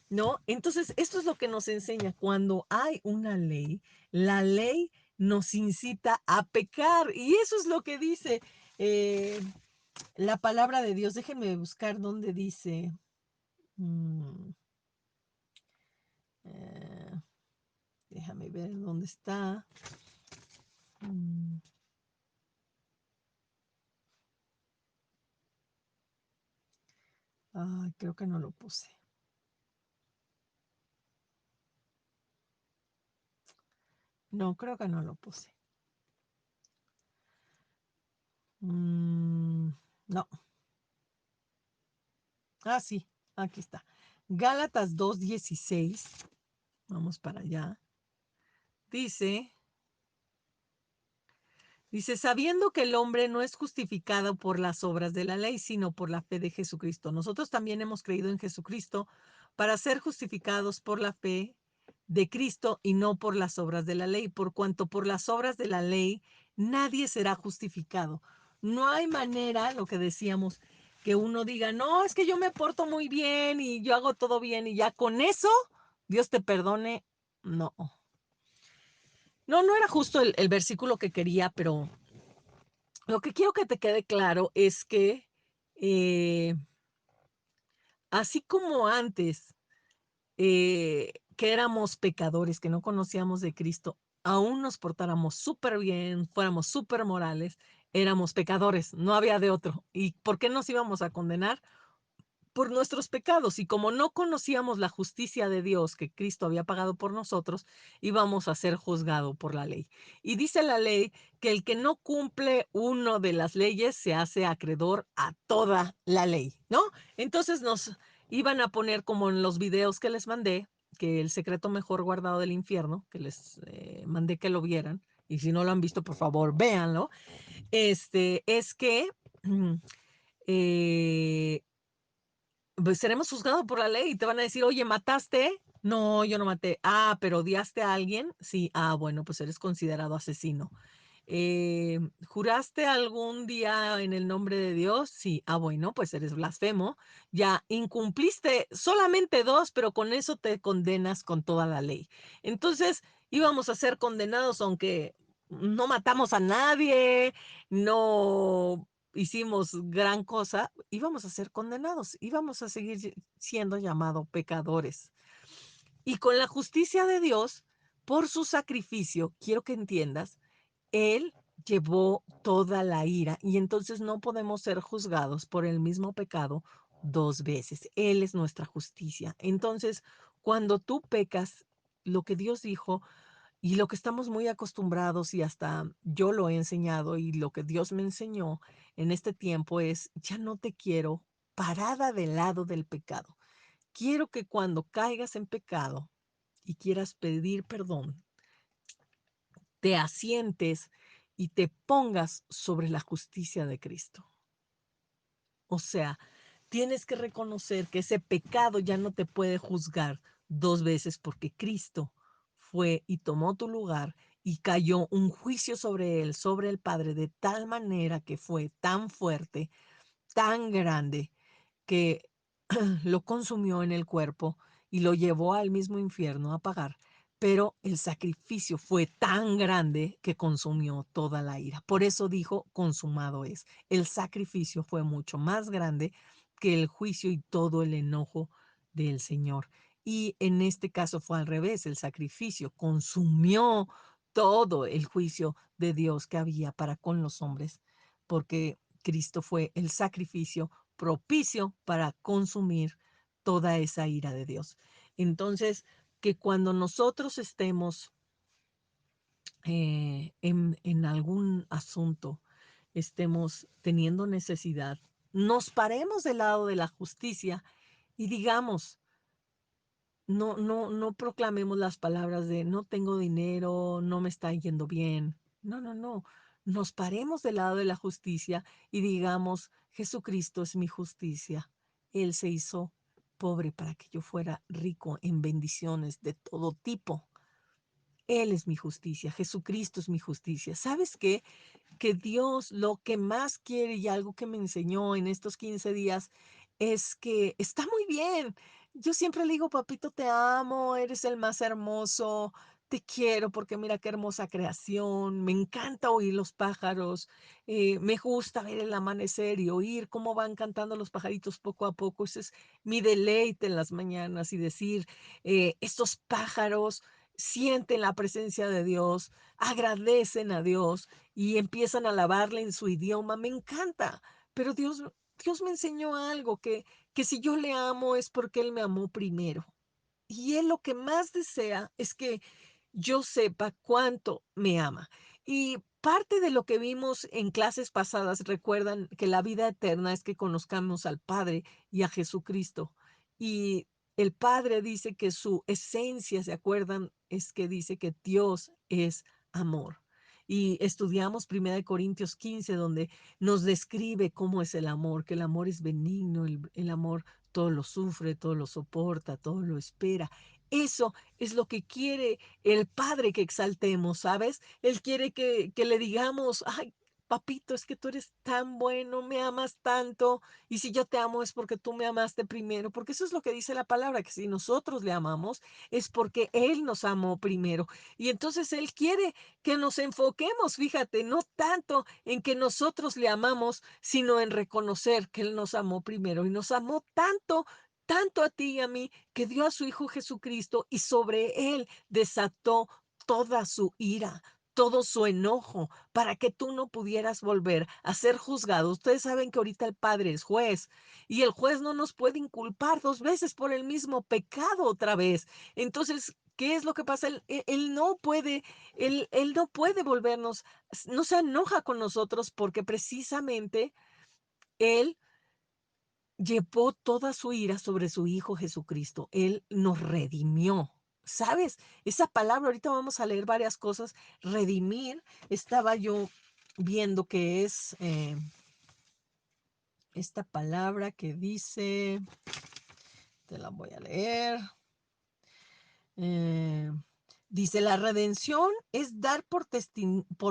¿No? Entonces, esto es lo que nos enseña. Cuando hay una ley, la ley nos incita a pecar. Y eso es lo que dice eh, la palabra de Dios. Déjenme buscar dónde dice. mm, eh, déjame ver dónde está. Mm, ay, creo que no lo puse. No, creo que no lo puse. No. Ah, sí, aquí está. Gálatas 2:16. Vamos para allá. Dice. Dice, sabiendo que el hombre no es justificado por las obras de la ley, sino por la fe de Jesucristo. Nosotros también hemos creído en Jesucristo para ser justificados por la fe de Cristo y no por las obras de la ley, por cuanto por las obras de la ley nadie será justificado. No hay manera, lo que decíamos, que uno diga, no, es que yo me porto muy bien y yo hago todo bien y ya con eso Dios te perdone. No, no era justo el versículo que quería, pero lo que quiero que te quede claro es que eh, así como antes que éramos pecadores, que no conocíamos de Cristo, aún nos portáramos súper bien, fuéramos súper morales, éramos pecadores, no había de otro. ¿Y por qué nos íbamos a condenar? Por nuestros pecados, y como no conocíamos la justicia de Dios que Cristo había pagado por nosotros, íbamos a ser juzgados por la ley. Y dice la ley que el que no cumple uno de las leyes se hace acreedor a toda la ley, ¿no? Entonces nos iban a poner como en los videos que les mandé, que el secreto mejor guardado del infierno, que les mandé que lo vieran, y si no lo han visto, por favor, véanlo. Es que eh, pues seremos juzgados por la ley y te van a decir, oye, ¿mataste? No, yo no maté. Ah, pero odiaste a alguien. Sí, ah, bueno, pues eres considerado asesino. ¿Juraste algún día en el nombre de Dios? Sí, ah, bueno, pues eres blasfemo. Ya incumpliste solamente dos, pero con eso te condenas con toda la ley. Entonces, íbamos a ser condenados aunque no matamos a nadie, no hicimos gran cosa, íbamos a ser condenados, íbamos a seguir siendo llamados pecadores. Y con la justicia de Dios, por su sacrificio, quiero que entiendas, Él llevó toda la ira y entonces no podemos ser juzgados por el mismo pecado dos veces. Él es nuestra justicia. Entonces, cuando tú pecas, lo que Dios dijo y lo que estamos muy acostumbrados y hasta yo lo he enseñado y lo que Dios me enseñó en este tiempo es, ya no te quiero parada del lado del pecado. Quiero que cuando caigas en pecado y quieras pedir perdón, te asientes y te pongas sobre la justicia de Cristo. O sea, tienes que reconocer que ese pecado ya no te puede juzgar dos veces porque Cristo fue y tomó tu lugar y cayó un juicio sobre él, sobre el Padre, de tal manera que fue tan fuerte, tan grande, que lo consumió en el cuerpo y lo llevó al mismo infierno a pagar. Pero el sacrificio fue tan grande que consumió toda la ira. Por eso dijo, consumado es. El sacrificio fue mucho más grande que el juicio y todo el enojo del Señor. Y en este caso fue al revés, el sacrificio consumió todo el juicio de Dios que había para con los hombres, porque Cristo fue el sacrificio propicio para consumir toda esa ira de Dios. Entonces, que cuando nosotros estemos en algún asunto, estemos teniendo necesidad, nos paremos del lado de la justicia y digamos, no proclamemos las palabras de no tengo dinero, no me está yendo bien. No, no, no. Nos paremos del lado de la justicia y digamos, Jesucristo es mi justicia. Él se hizo pobre para que yo fuera rico en bendiciones de todo tipo. Él es mi justicia, Jesucristo es mi justicia. ¿Sabes qué? Que Dios lo que más quiere y algo que me enseñó en estos 15 días es que está muy bien. Yo siempre le digo, papito, te amo, eres el más hermoso, te quiero porque mira qué hermosa creación, me encanta oír los pájaros, me gusta ver el amanecer y oír cómo van cantando los pajaritos poco a poco. Ese es mi deleite en las mañanas y decir, estos pájaros sienten la presencia de Dios, agradecen a Dios y empiezan a alabarle en su idioma. Me encanta, pero Dios me enseñó algo, que si yo le amo es porque Él me amó primero. Y Él lo que más desea es que yo sepa cuánto me ama. Y parte de lo que vimos en clases pasadas, recuerdan que la vida eterna es que conozcamos al Padre y a Jesucristo. Y el Padre dice que su esencia, ¿se acuerdan? Es que dice que Dios es amor. Y estudiamos 1 Corintios 15, donde nos describe cómo es el amor, que el amor es benigno, el amor todo lo sufre, todo lo soporta, todo lo espera. Eso es lo que quiere el Padre que exaltemos, ¿sabes? Él quiere que le digamos, ay, papito, es que tú eres tan bueno, me amas tanto, y si yo te amo es porque tú me amaste primero, porque eso es lo que dice la palabra, que si nosotros le amamos es porque Él nos amó primero. Y entonces Él quiere que nos enfoquemos, fíjate, no tanto en que nosotros le amamos, sino en reconocer que Él nos amó primero y nos amó tanto, tanto a ti y a mí, que dio a su Hijo Jesucristo y sobre Él desató toda su ira, todo su enojo, para que tú no pudieras volver a ser juzgado. Ustedes saben que ahorita el Padre es juez y el juez no nos puede inculpar dos veces por el mismo pecado otra vez. Entonces, ¿qué es lo que pasa? Él no puede, él no puede volvernos, no se enoja con nosotros porque precisamente Él llevó toda su ira sobre su Hijo Jesucristo. Él nos redimió. ¿Sabes? Esa palabra, ahorita vamos a leer varias cosas. Redimir, estaba yo viendo que es esta palabra que dice, te la voy a leer. Eh, Dice, la redención es dar por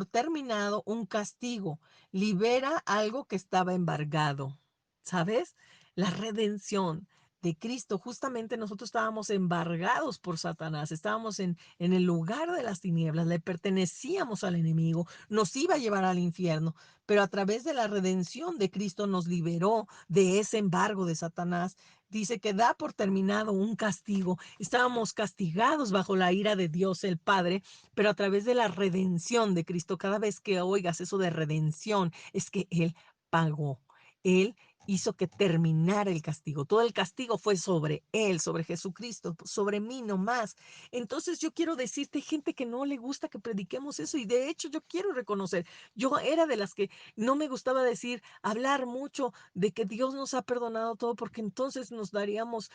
terminado un castigo, libera algo que estaba embargado, ¿sabes? La redención de Cristo, justamente nosotros estábamos embargados por Satanás, estábamos en el lugar de las tinieblas, le pertenecíamos al enemigo, nos iba a llevar al infierno, pero a través de la redención de Cristo nos liberó de ese embargo de Satanás. Dice que da por terminado un castigo. Estábamos castigados bajo la ira de Dios el Padre, pero a través de la redención de Cristo, cada vez que oigas eso de redención, es que Él pagó. Él hizo que terminara el castigo. Todo el castigo fue sobre Él, sobre Jesucristo, sobre mí no más. Entonces yo quiero decirte, gente que no le gusta que prediquemos eso, y de hecho yo quiero reconocer, yo era de las que no me gustaba decir, hablar mucho de que Dios nos ha perdonado todo, porque entonces nos daríamos,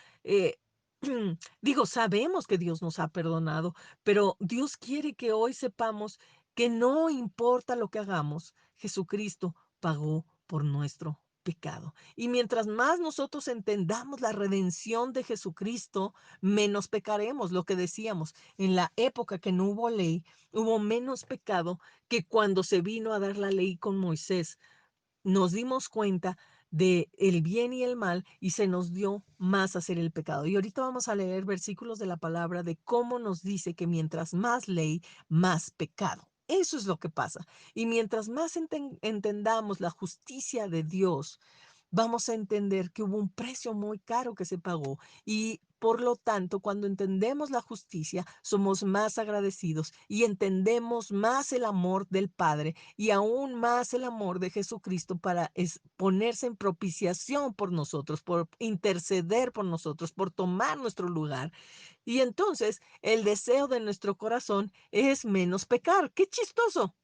digo, sabemos que Dios nos ha perdonado, pero Dios quiere que hoy sepamos que no importa lo que hagamos, Jesucristo pagó por nuestro pecado. Y mientras más nosotros entendamos la redención de Jesucristo, menos pecaremos. Lo que decíamos, en la época que no hubo ley, hubo menos pecado que cuando se vino a dar la ley con Moisés. Nos dimos cuenta de el bien y el mal y se nos dio más hacer el pecado. Y ahorita vamos a leer versículos de la palabra de cómo nos dice que mientras más ley, más pecado. Eso es lo que pasa. Y mientras más entendamos la justicia de Dios, vamos a entender que hubo un precio muy caro que se pagó y por lo tanto, cuando entendemos la justicia, somos más agradecidos y entendemos más el amor del Padre y aún más el amor de Jesucristo para ponerse en propiciación por nosotros, por interceder por nosotros, por tomar nuestro lugar. Y entonces el deseo de nuestro corazón es menos pecar. ¡Qué chistoso!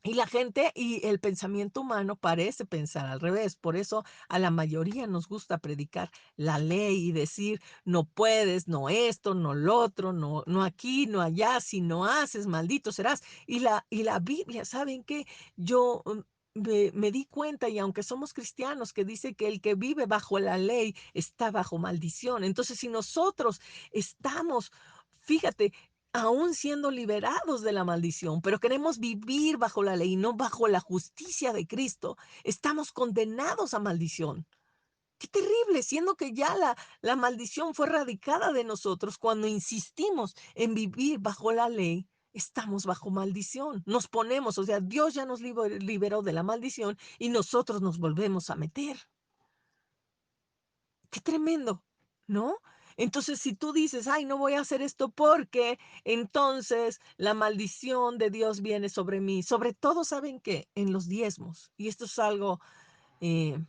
Y la gente y el pensamiento humano parece pensar al revés. Por eso a la mayoría nos gusta predicar la ley y decir, no puedes, no esto, no lo otro, no, no aquí, no allá, si no haces, maldito serás. Y la Biblia, ¿saben qué? Yo me di cuenta, y aunque somos cristianos, que dice que el que vive bajo la ley está bajo maldición. Entonces, si nosotros estamos, fíjate, aún siendo liberados de la maldición, pero queremos vivir bajo la ley, no bajo la justicia de Cristo, estamos condenados a maldición. Qué terrible, siendo que ya la maldición fue erradicada de nosotros cuando insistimos en vivir bajo la ley. Estamos bajo maldición, nos ponemos, o sea, Dios ya nos liberó de la maldición y nosotros nos volvemos a meter. Qué tremendo, ¿no? Entonces, si tú dices, ay, no voy a hacer esto porque entonces la maldición de Dios viene sobre mí, sobre todo, ¿saben qué? En los diezmos. Y esto es algo eh,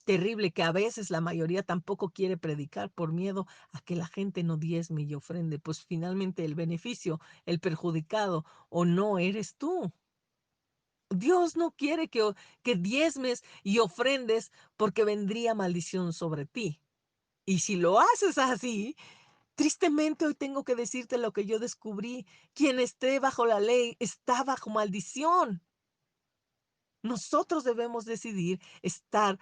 terrible que a veces la mayoría tampoco quiere predicar por miedo a que la gente no diezme y ofrende. Pues finalmente el beneficio, el perjudicado o no eres tú. Dios no quiere que diezmes y ofrendes porque vendría maldición sobre ti. Y si lo haces así, tristemente hoy tengo que decirte lo que yo descubrí. Quien esté bajo la ley está bajo maldición. Nosotros debemos decidir estar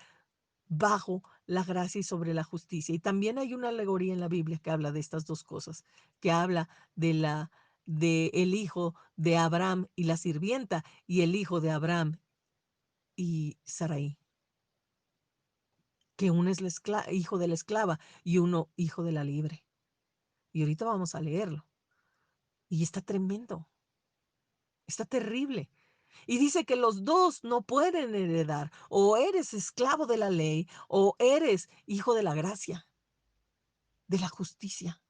bajo la gracia y sobre la justicia. Y también hay una alegoría en la Biblia que habla de estas dos cosas, que habla de el hijo de Abraham y la sirvienta y el hijo de Abraham y Sarai, que uno es hijo de la esclava y uno hijo de la libre. Y ahorita vamos a leerlo. Y está tremendo, está terrible. Y dice que los dos no pueden heredar. O eres esclavo de la ley o eres hijo de la gracia, de la justicia.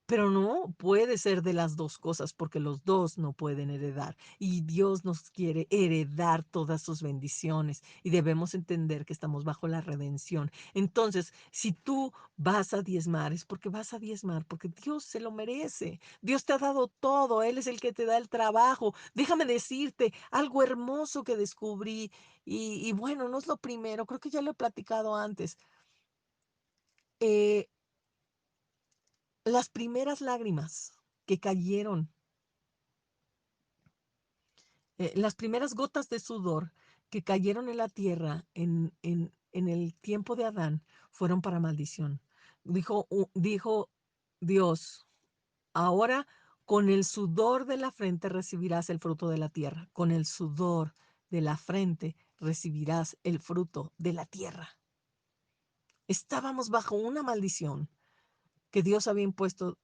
Pero no puede ser de las dos cosas porque los dos no pueden heredar. Y Dios nos quiere heredar todas sus bendiciones y debemos entender que estamos bajo la redención. Entonces, si tú vas a diezmar, es porque vas a diezmar, porque Dios se lo merece. Dios te ha dado todo, Él es el que te da el trabajo. Déjame decirte algo hermoso que descubrí y bueno, no es lo primero, creo que ya lo he platicado antes. Eh, las primeras lágrimas que cayeron las primeras gotas de sudor que cayeron en la tierra en el tiempo de Adán fueron para maldición. Dijo Dios, ahora con el sudor de la frente recibirás el fruto de la tierra. Con el sudor de la frente recibirás el fruto de la tierra. Estábamos bajo una maldición que Dios había impuesto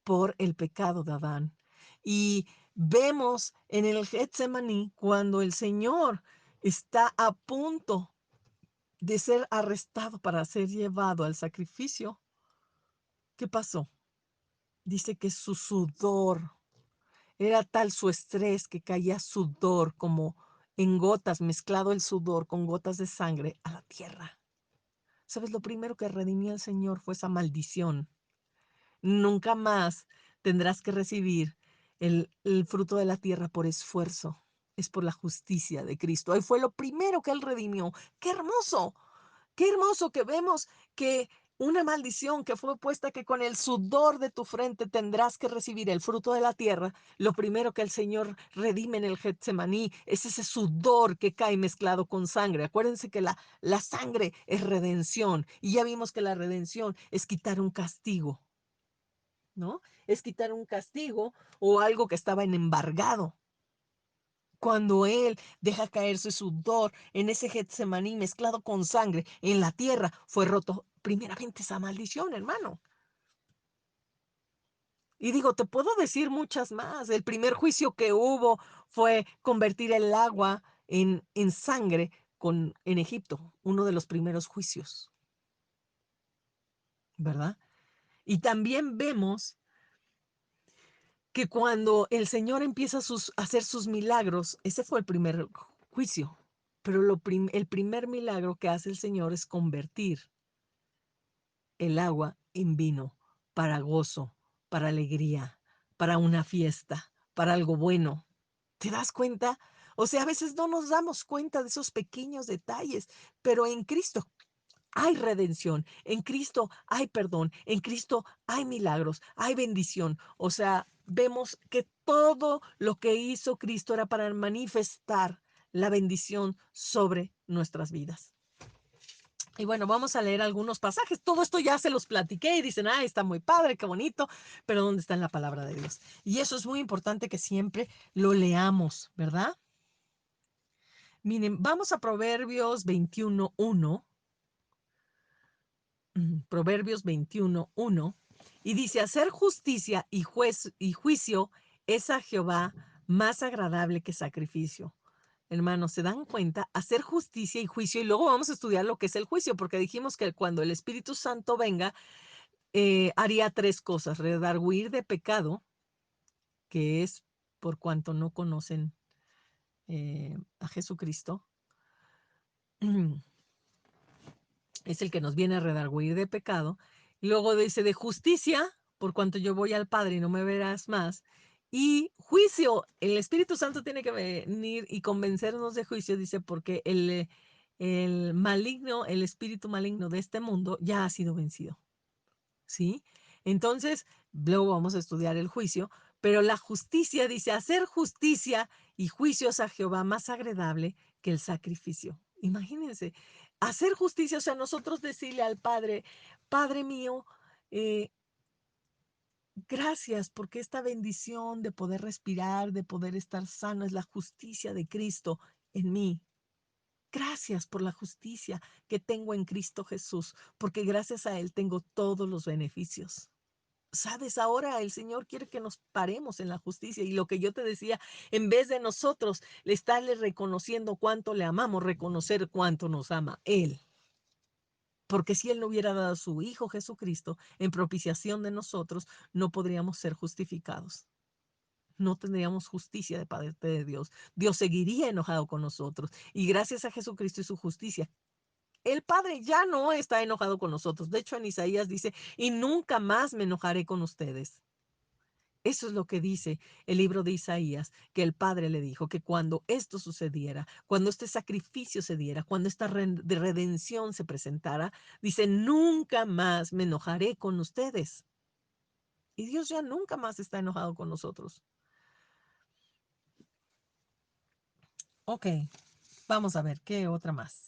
por el pecado de Adán. Y vemos en el Getsemaní cuando el Señor está a punto de ser arrestado para ser llevado al sacrificio. ¿Qué pasó? Dice que su sudor era tal su estrés que caía sudor como en gotas, mezclado el sudor con gotas de sangre a la tierra. ¿Sabes? Lo primero que redimió el Señor fue esa maldición. Nunca más tendrás que recibir el fruto de la tierra por esfuerzo. Es por la justicia de Cristo. Ahí fue lo primero que Él redimió. ¡Qué hermoso! ¡Qué hermoso que vemos que una maldición que fue puesta que con el sudor de tu frente tendrás que recibir el fruto de la tierra? Lo primero que el Señor redime en el Getsemaní es ese sudor que cae mezclado con sangre. Acuérdense que la sangre es redención y ya vimos que la redención es quitar un castigo. ¿No? Es quitar un castigo o algo que estaba en embargado. Cuando Él deja caer su sudor en ese Getsemaní mezclado con sangre en la tierra, fue roto primeramente esa maldición, hermano. Y digo, te puedo decir muchas más. El primer juicio que hubo fue convertir el agua en sangre en Egipto, uno de los primeros juicios, ¿verdad? Y también vemos que cuando el Señor empieza a hacer sus milagros, ese fue el primer juicio, pero el primer milagro que hace el Señor es convertir el agua en vino para gozo, para alegría, para una fiesta, para algo bueno. ¿Te das cuenta? O sea, a veces no nos damos cuenta de esos pequeños detalles, pero en Cristo hay redención, en Cristo hay perdón, en Cristo hay milagros, hay bendición. O sea, vemos que todo lo que hizo Cristo era para manifestar la bendición sobre nuestras vidas. Y bueno, vamos a leer algunos pasajes. Todo esto ya se los platiqué y dicen, ah, está muy padre, qué bonito, pero ¿dónde está en la palabra de Dios? Y eso es muy importante que siempre lo leamos, ¿verdad? Miren, vamos a Proverbios 21:1. Proverbios 21:1. Y dice, hacer justicia y juicio es a Jehová más agradable que sacrificio. Hermanos, ¿se dan cuenta? Hacer justicia y juicio, y luego vamos a estudiar lo que es el juicio, porque dijimos que cuando el Espíritu Santo venga, haría tres cosas: redarguir de pecado, que es por cuanto no conocen a Jesucristo, es el que nos viene a redarguir de pecado. Y luego dice de justicia, por cuanto yo voy al Padre y no me verás más. Y juicio, el Espíritu Santo tiene que venir y convencernos de juicio, dice, porque el maligno, el espíritu maligno de este mundo ya ha sido vencido. ¿Sí? Entonces, luego vamos a estudiar el juicio, pero la justicia dice, hacer justicia y juicios a Jehová más agradable que el sacrificio. Imagínense, hacer justicia, o sea, nosotros decirle al Padre, Padre mío, eh, gracias porque esta bendición de poder respirar, de poder estar sano, es la justicia de Cristo en mí. Gracias por la justicia que tengo en Cristo Jesús, porque gracias a Él tengo todos los beneficios. Sabes, ahora el Señor quiere que nos paremos en la justicia, y lo que yo te decía, en vez de nosotros le estarle reconociendo cuánto le amamos, reconocer cuánto nos ama Él. Porque si Él no hubiera dado a su Hijo Jesucristo en propiciación de nosotros, no podríamos ser justificados. No tendríamos justicia de parte de Dios. Dios seguiría enojado con nosotros. Y gracias a Jesucristo y su justicia, el Padre ya no está enojado con nosotros. De hecho, en Isaías dice, y nunca más me enojaré con ustedes. Eso es lo que dice el libro de Isaías, que el Padre le dijo que cuando esto sucediera, cuando este sacrificio se diera, cuando esta de redención se presentara, dice, nunca más me enojaré con ustedes. Y Dios ya nunca más está enojado con nosotros. Ok, vamos a ver, ¿qué otra más?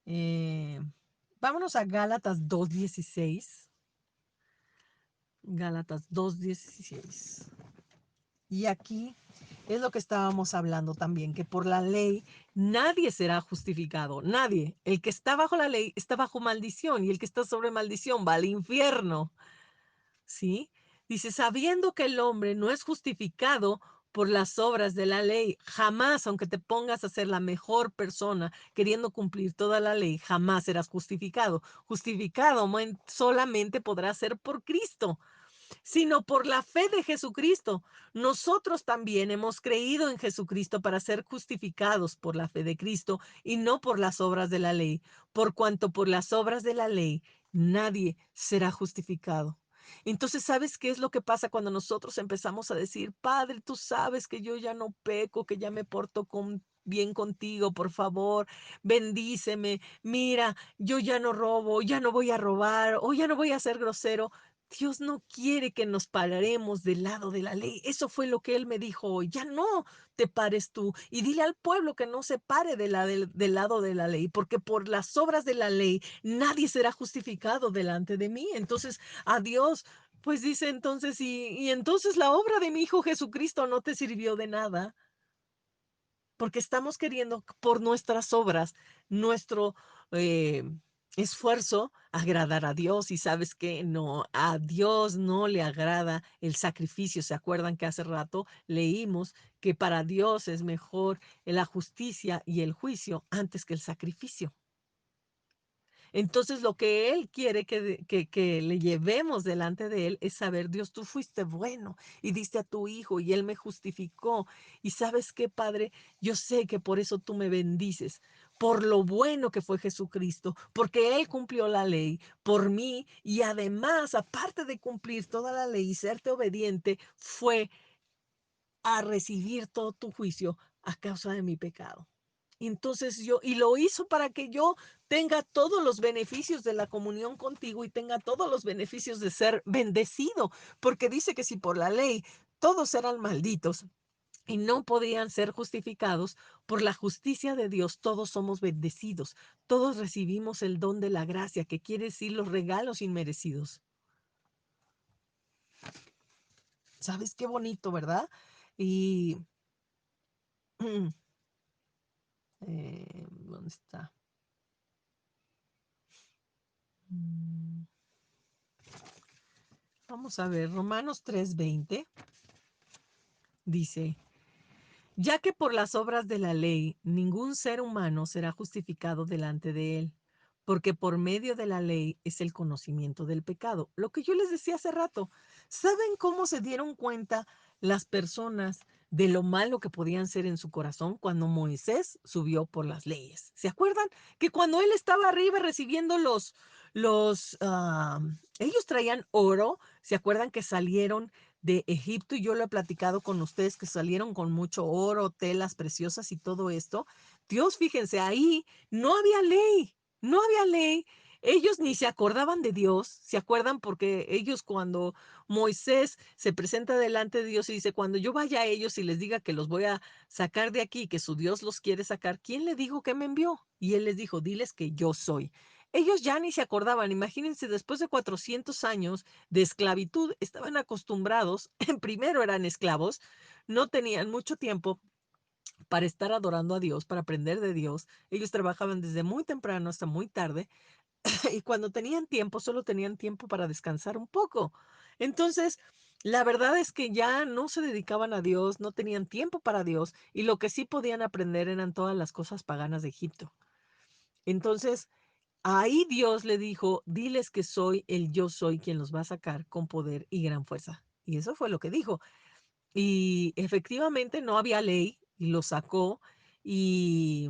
Eh, Vámonos a Gálatas 2:16. Gálatas 2:16. Y aquí es lo que estábamos hablando también, que por la ley nadie será justificado, nadie. El que está bajo la ley está bajo maldición, y el que está sobre maldición va al infierno. ¿Sí? Dice, sabiendo que el hombre no es justificado por las obras de la ley, jamás, aunque te pongas a ser la mejor persona queriendo cumplir toda la ley, jamás serás justificado. Justificado solamente podrá ser por Cristo, sino por la fe de Jesucristo. Nosotros también hemos creído en Jesucristo para ser justificados por la fe de Cristo y no por las obras de la ley, por cuanto por las obras de la ley nadie será justificado. Entonces, ¿sabes qué es lo que pasa cuando nosotros empezamos a decir, Padre, tú sabes que yo ya no peco, que ya me porto bien contigo, por favor, bendíceme, mira, yo ya no robo, ya no voy a robar, o ya no voy a ser grosero? Dios no quiere que nos paremos del lado de la ley. Eso fue lo que Él me dijo hoy. Ya no te pares tú. Y dile al pueblo que no se pare del lado de la ley, porque por las obras de la ley nadie será justificado delante de mí. Entonces, a Dios, pues dice entonces, y entonces la obra de mi Hijo Jesucristo no te sirvió de nada, porque estamos queriendo por nuestras obras, nuestro... eh, esfuerzo agradar a Dios y sabes que no, a Dios no le agrada el sacrificio. ¿Se acuerdan que hace rato leímos que para Dios es mejor la justicia y el juicio antes que el sacrificio? Entonces, lo que Él quiere que le llevemos delante de Él es saber, Dios, tú fuiste bueno y diste a tu Hijo y Él me justificó. Y sabes qué, Padre, yo sé que por eso tú me bendices, por lo bueno que fue Jesucristo, porque Él cumplió la ley por mí y además, aparte de cumplir toda la ley y serte obediente, fue a recibir todo tu juicio a causa de mi pecado. Entonces y lo hizo para que yo tenga todos los beneficios de la comunión contigo y tenga todos los beneficios de ser bendecido, porque dice que si por la ley todos eran malditos y no podían ser justificados, por la justicia de Dios todos somos bendecidos, todos recibimos el don de la gracia, que quiere decir los regalos inmerecidos. ¿Sabes qué bonito, verdad? Y ¿dónde está? Mm, Vamos a ver, Romanos 3:20 dice, ya que por las obras de la ley ningún ser humano será justificado delante de él, porque por medio de la ley es el conocimiento del pecado. Lo que yo les decía hace rato, ¿saben cómo se dieron cuenta las personas de lo malo que podían ser en su corazón cuando Moisés subió por las leyes? ¿Se acuerdan? Que cuando él estaba arriba recibiendo ellos traían oro, ¿se acuerdan que salieron de Egipto? Y yo lo he platicado con ustedes que salieron con mucho oro, telas preciosas y todo esto. Dios, fíjense, ahí no había ley, no había ley. Ellos ni se acordaban de Dios, ¿se acuerdan? Porque ellos cuando Moisés se presenta delante de Dios y dice, cuando yo vaya a ellos y les diga que los voy a sacar de aquí, que su Dios los quiere sacar, ¿quién le dijo que me envió? Y él les dijo, diles que yo soy. Ellos ya ni se acordaban, imagínense, después de 400 años de esclavitud, estaban acostumbrados, primero eran esclavos, no tenían mucho tiempo para estar adorando a Dios, para aprender de Dios. Ellos trabajaban desde muy temprano hasta muy tarde y cuando tenían tiempo, solo tenían tiempo para descansar un poco. Entonces, la verdad es que ya no se dedicaban a Dios, no tenían tiempo para Dios y lo que sí podían aprender eran todas las cosas paganas de Egipto. Entonces, ahí Dios le dijo, diles que soy el yo soy quien los va a sacar con poder y gran fuerza. Y eso fue lo que dijo. Y efectivamente no había ley y lo sacó y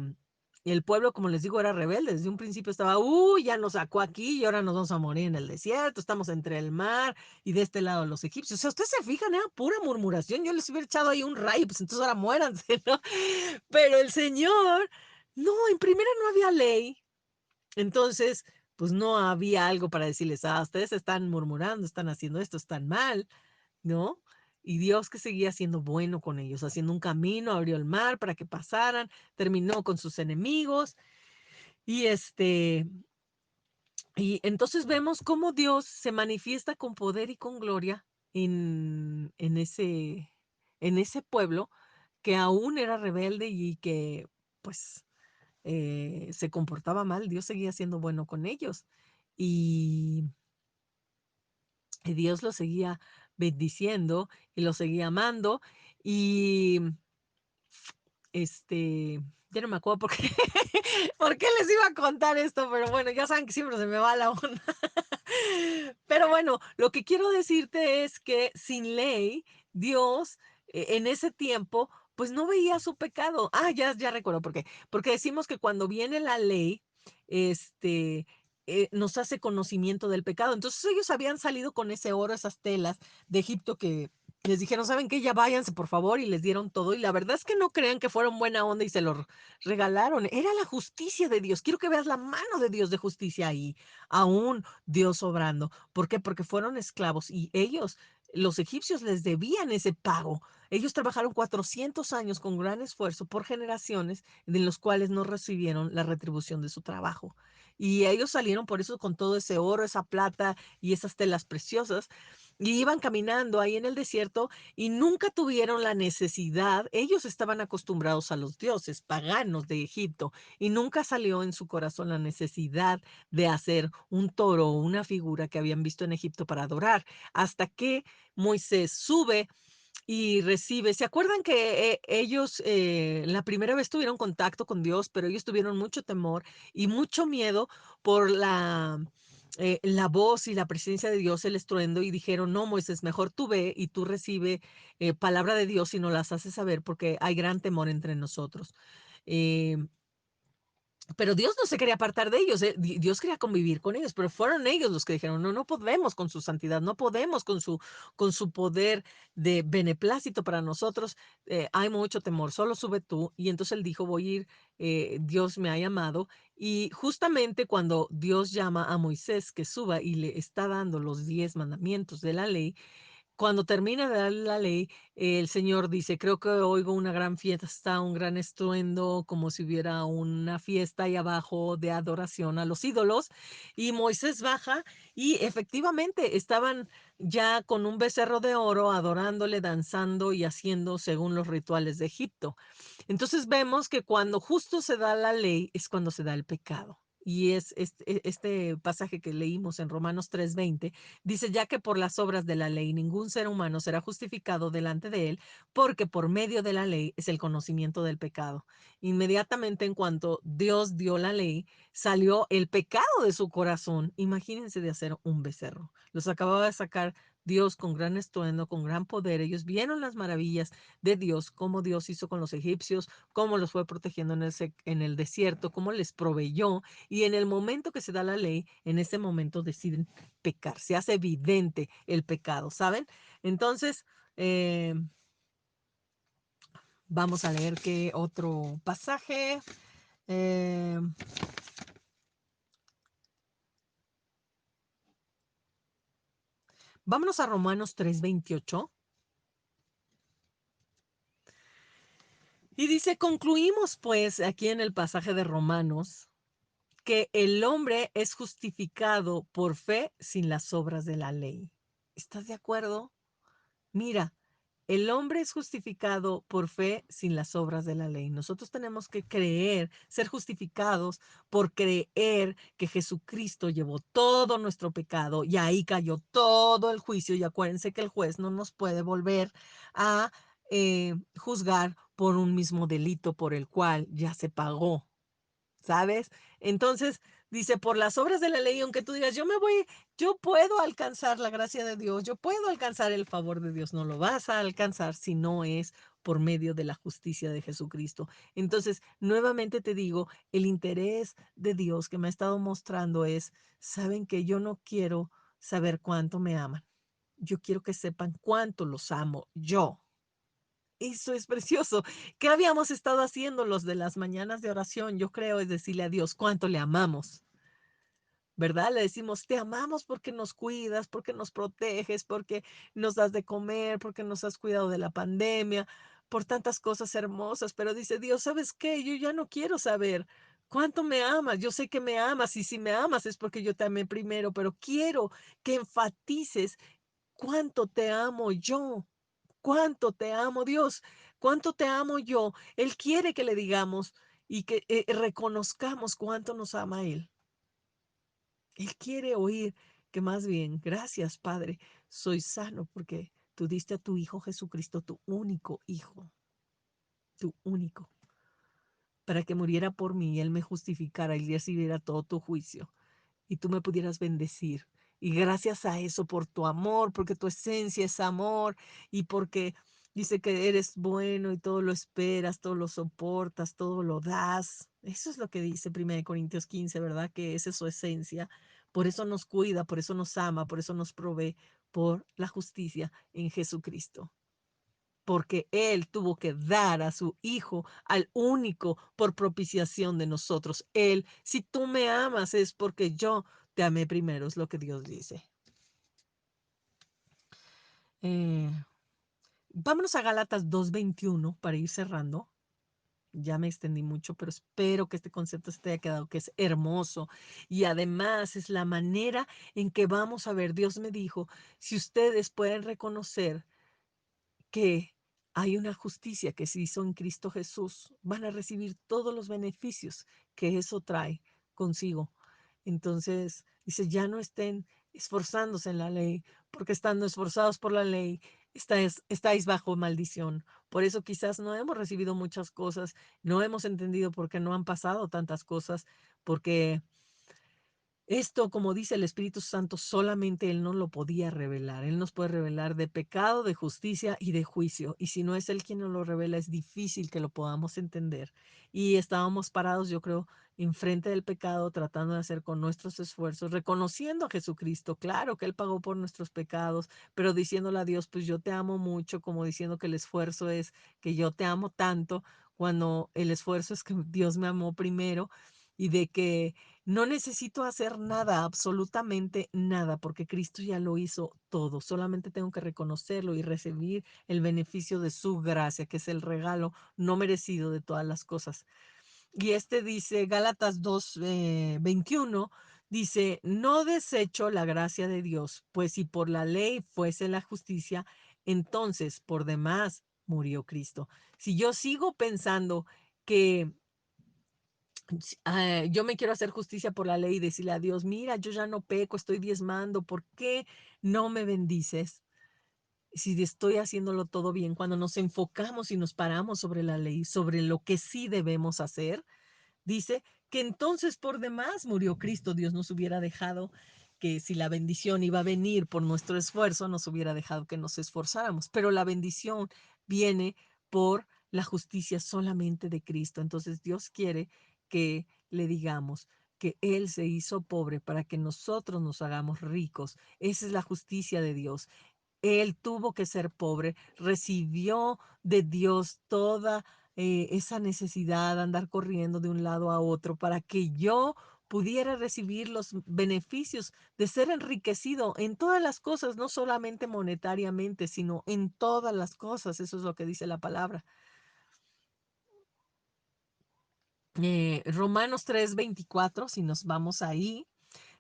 el pueblo, como les digo, era rebelde. Desde un principio estaba, uy, ya nos sacó aquí y ahora nos vamos a morir en el desierto, estamos entre el mar y de este lado los egipcios. O sea, ustedes se fijan, era pura murmuración. Yo les hubiera echado ahí un rayo, pues entonces ahora muéranse, ¿no? Pero el Señor, no, en primera no había ley. Entonces, pues no había algo para decirles, ustedes están murmurando, están haciendo esto, están mal, ¿no? Y Dios que seguía siendo bueno con ellos, haciendo un camino, abrió el mar para que pasaran, terminó con sus enemigos y y entonces vemos cómo Dios se manifiesta con poder y con gloria en ese pueblo que aún era rebelde y que pues se comportaba mal. Dios seguía siendo bueno con ellos y, y Dios los seguía bendiciendo y los seguía amando y este, ya no me acuerdo por qué, por qué les iba a contar esto, pero bueno, ya saben que siempre se me va la onda. Pero bueno, lo que quiero decirte es que sin ley, Dios en ese tiempo, pues no veía su pecado. Ya recuerdo por qué. Porque decimos que cuando viene la ley, este, nos hace conocimiento del pecado. Entonces ellos habían salido con ese oro, esas telas de Egipto que les dijeron, ¿saben qué? Ya váyanse, por favor, y les dieron todo. Y la verdad es que no crean que fueron buena onda y se lo regalaron. Era la justicia de Dios. Quiero que veas la mano de Dios de justicia ahí. Aún Dios obrando. ¿Por qué? Porque fueron esclavos y ellos, los egipcios, les debían ese pago. Ellos trabajaron 400 años con gran esfuerzo por generaciones de los cuales no recibieron la retribución de su trabajo. Y ellos salieron por eso con todo ese oro, esa plata y esas telas preciosas. Y iban caminando ahí en el desierto y nunca tuvieron la necesidad, ellos estaban acostumbrados a los dioses paganos de Egipto y nunca salió en su corazón la necesidad de hacer un toro o una figura que habían visto en Egipto para adorar, hasta que Moisés sube y recibe. ¿Se acuerdan que ellos la primera vez tuvieron contacto con Dios, pero ellos tuvieron mucho temor y mucho miedo por la voz y la presencia de Dios, el estruendo, y dijeron, no, Moisés, mejor tú ve y tú recibe palabra de Dios y nos las haces saber porque hay gran temor entre nosotros. Eh, pero Dios no se quería apartar de ellos, Dios quería convivir con ellos, pero fueron ellos los que dijeron, no, no podemos con su santidad, no podemos con su poder de beneplácito para nosotros, hay mucho temor, solo sube tú. Y entonces él dijo, voy a ir, Dios me ha llamado. Y justamente cuando Dios llama a Moisés que suba y le está dando los 10 mandamientos de la ley, cuando termina de dar la ley, el Señor dice: "Creo que oigo una gran fiesta, un gran estruendo, como si hubiera una fiesta ahí abajo de adoración a los ídolos". Y Moisés baja y efectivamente estaban ya con un becerro de oro adorándole, danzando y haciendo según los rituales de Egipto. Entonces vemos que cuando justo se da la ley es cuando se da el pecado. Y es este pasaje que leímos en Romanos 3:20, dice, ya que por las obras de la ley ningún ser humano será justificado delante de él, porque por medio de la ley es el conocimiento del pecado. Inmediatamente en cuanto Dios dio la ley, salió el pecado de su corazón. Imagínense de hacer un becerro. Los acababa de sacar Dios con gran estruendo, con gran poder. Ellos vieron las maravillas de Dios, cómo Dios hizo con los egipcios, cómo los fue protegiendo en el desierto, cómo les proveyó. Y en el momento que se da la ley, en ese momento deciden pecar, se hace evidente el pecado, ¿saben? Entonces, eh, vamos a leer qué otro pasaje. Eh, Vámonos a Romanos 3:28. Y dice, concluimos pues aquí en el pasaje de Romanos que el hombre es justificado por fe sin las obras de la ley. ¿Estás de acuerdo? Mira, el hombre es justificado por fe sin las obras de la ley. Nosotros tenemos que creer, ser justificados por creer que Jesucristo llevó todo nuestro pecado y ahí cayó todo el juicio. Y acuérdense que el juez no nos puede volver a juzgar por un mismo delito por el cual ya se pagó. ¿Sabes? Entonces, dice, por las obras de la ley, aunque tú digas, yo puedo alcanzar la gracia de Dios, yo puedo alcanzar el favor de Dios, no lo vas a alcanzar si no es por medio de la justicia de Jesucristo. Entonces, nuevamente te digo, el interés de Dios que me ha estado mostrando es, saben que yo no quiero saber cuánto me aman, yo quiero que sepan cuánto los amo yo. Eso es precioso. ¿Qué habíamos estado haciendo los de las mañanas de oración? Yo creo es decirle a Dios cuánto le amamos, ¿verdad? Le decimos, te amamos porque nos cuidas, porque nos proteges, porque nos das de comer, porque nos has cuidado de la pandemia, por tantas cosas hermosas. Pero dice Dios, ¿sabes qué? Yo ya no quiero saber cuánto me amas. Yo sé que me amas y si me amas es porque yo te amé primero, pero quiero que enfatices cuánto te amo yo. Cuánto te amo, Dios, cuánto te amo yo. Él quiere que le digamos y que reconozcamos cuánto nos ama Él. Él quiere oír que más bien, gracias, Padre, soy sano porque tú diste a tu Hijo Jesucristo, tu único Hijo, tu único, para que muriera por mí y Él me justificara y recibiera todo tu juicio y tú me pudieras bendecir. Y gracias a eso, por tu amor, porque tu esencia es amor y porque dice que eres bueno y todo lo esperas, todo lo soportas, todo lo das. Eso es lo que dice 1 Corintios 15, ¿verdad? Que esa es su esencia. Por eso nos cuida, por eso nos ama, por eso nos provee por la justicia en Jesucristo. Porque Él tuvo que dar a su Hijo, al único, por propiciación de nosotros. Él, si tú me amas, es porque yo te amé primero, es lo que Dios dice. Eh, Vámonos a Gálatas 2:21 para ir cerrando. ya me extendí mucho, pero espero que este concepto se te haya quedado, que es hermoso. Y además es la manera en que vamos a ver. Dios me dijo, si ustedes pueden reconocer que hay una justicia que se hizo en Cristo Jesús, van a recibir todos los beneficios que eso trae consigo. Entonces, dice, ya no estén esforzándose en la ley, porque estando esforzados por la ley, estáis bajo maldición. Por eso quizás no hemos recibido muchas cosas, no hemos entendido por qué no han pasado tantas cosas, porque esto, como dice el Espíritu Santo, solamente Él nos lo podía revelar. Él nos puede revelar de pecado, de justicia y de juicio. Y si no es Él quien nos lo revela, es difícil que lo podamos entender. Y estábamos parados, yo creo, enfrente del pecado, tratando de hacer con nuestros esfuerzos, reconociendo a Jesucristo. Claro que Él pagó por nuestros pecados, pero diciéndole a Dios, pues yo te amo mucho, como diciendo que el esfuerzo es que yo te amo tanto, cuando el esfuerzo es que Dios me amó primero y de que no necesito hacer nada, absolutamente nada, porque Cristo ya lo hizo todo. Solamente tengo que reconocerlo y recibir el beneficio de su gracia, que es el regalo no merecido de todas las cosas. Y este dice, Gálatas 2, 21, dice, no desecho la gracia de Dios, pues si por la ley fuese la justicia, entonces por demás murió Cristo. Si yo sigo pensando que yo me quiero hacer justicia por la ley y decirle a Dios, mira, yo ya no peco, estoy diezmando, ¿por qué no me bendices? Si estoy haciéndolo todo bien, cuando nos enfocamos y nos paramos sobre la ley, sobre lo que sí debemos hacer, dice que entonces por demás murió Cristo. Dios nos hubiera dejado que si la bendición iba a venir por nuestro esfuerzo, nos hubiera dejado que nos esforzáramos. Pero la bendición viene por la justicia solamente de Cristo. Entonces Dios quiere que le digamos que Él se hizo pobre para que nosotros nos hagamos ricos. Esa es la justicia de Dios. Él tuvo que ser pobre, recibió de Dios toda esa necesidad de andar corriendo de un lado a otro para que yo pudiera recibir los beneficios de ser enriquecido en todas las cosas, no solamente monetariamente, sino en todas las cosas. Eso es lo que dice la palabra. Romanos 3:24, si nos vamos ahí.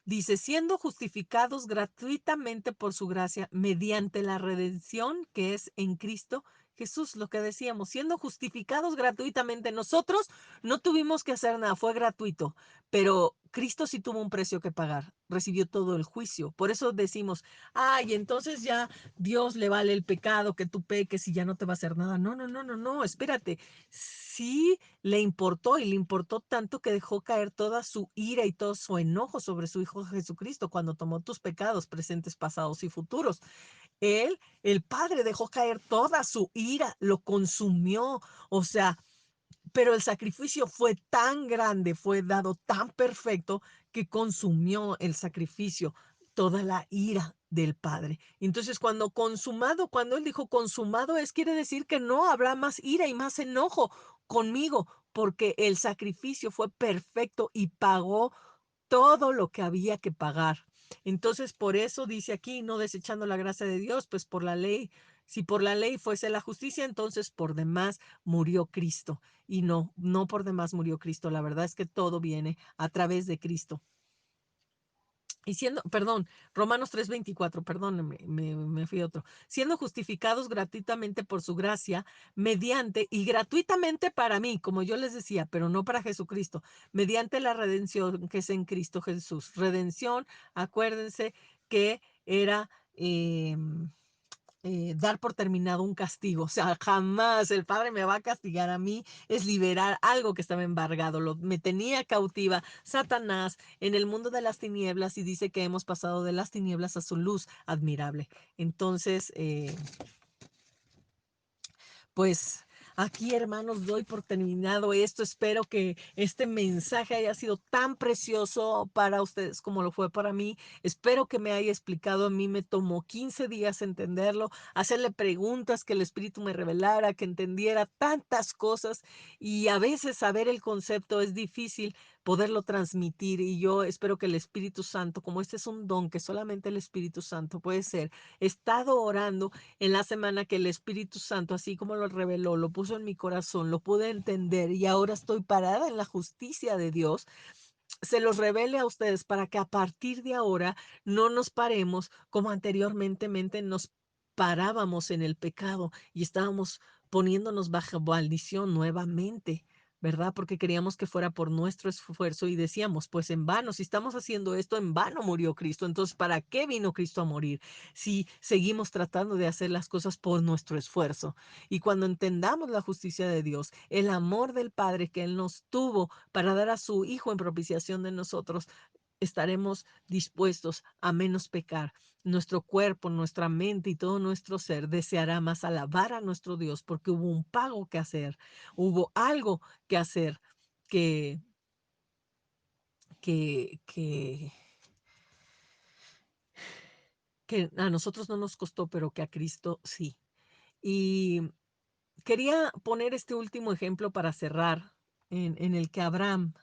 Dice, siendo justificados gratuitamente por su gracia mediante la redención que es en Cristo Jesús, lo que decíamos, siendo justificados gratuitamente. Nosotros no tuvimos que hacer nada, fue gratuito, pero Cristo sí tuvo un precio que pagar, recibió todo el juicio. Por eso decimos, ay, entonces ya Dios le vale el pecado que tú peques y ya no te va a hacer nada. No, no, no, no, no, espérate. Sí le importó y le importó tanto que dejó caer toda su ira y todo su enojo sobre su Hijo Jesucristo cuando tomó tus pecados presentes, pasados y futuros. Él, el Padre, dejó caer toda su ira, lo consumió, o sea, pero el sacrificio fue tan grande, fue dado tan perfecto que consumió el sacrificio, toda la ira del Padre. Entonces, cuando consumado, cuando Él dijo consumado es, quiere decir que no habrá más ira y más enojo conmigo, porque el sacrificio fue perfecto y pagó todo lo que había que pagar. Entonces, por eso dice aquí, no desechando la gracia de Dios, pues por la ley, si por la ley fuese la justicia, entonces por demás murió Cristo. Y no, no por demás murió Cristo. La verdad es que todo viene a través de Cristo. Y siendo, perdón, Romanos 3:24, perdón, me fui a otro. Siendo justificados gratuitamente por su gracia, mediante, y gratuitamente para mí, como yo les decía, pero no para Jesucristo, mediante la redención que es en Cristo Jesús. Redención, acuérdense que era dar por terminado un castigo. O sea, jamás el Padre me va a castigar a mí, es liberar algo que estaba embargado. Me tenía cautiva Satanás en el mundo de las tinieblas y dice que hemos pasado de las tinieblas a su luz admirable. Entonces, pues aquí, hermanos, doy por terminado esto. Espero que este mensaje haya sido tan precioso para ustedes como lo fue para mí. Espero que me haya explicado. A mí me tomó 15 días entenderlo, hacerle preguntas, que el Espíritu me revelara, que entendiera tantas cosas y a veces saber el concepto es difícil, poderlo transmitir. Y yo espero que el Espíritu Santo, como este es un don que solamente el Espíritu Santo puede ser, he estado orando en la semana que el Espíritu Santo, así como lo reveló, lo puso en mi corazón, lo pude entender y ahora estoy parada en la justicia de Dios, se los revele a ustedes para que a partir de ahora no nos paremos como anteriormente nos parábamos en el pecado y estábamos poniéndonos bajo maldición nuevamente, ¿verdad? Porque queríamos que fuera por nuestro esfuerzo y decíamos, pues en vano, si estamos haciendo esto, en vano murió Cristo. Entonces, ¿para qué vino Cristo a morir si seguimos tratando de hacer las cosas por nuestro esfuerzo? Y cuando entendamos la justicia de Dios, el amor del Padre que Él nos tuvo para dar a su Hijo en propiciación de nosotros, estaremos dispuestos a menos pecar. Nuestro cuerpo, nuestra mente y todo nuestro ser deseará más alabar a nuestro Dios porque hubo un pago que hacer, hubo algo que hacer que, que, que, que a nosotros no nos costó, pero que a Cristo sí. Y quería poner este último ejemplo para cerrar, en el que Abraham,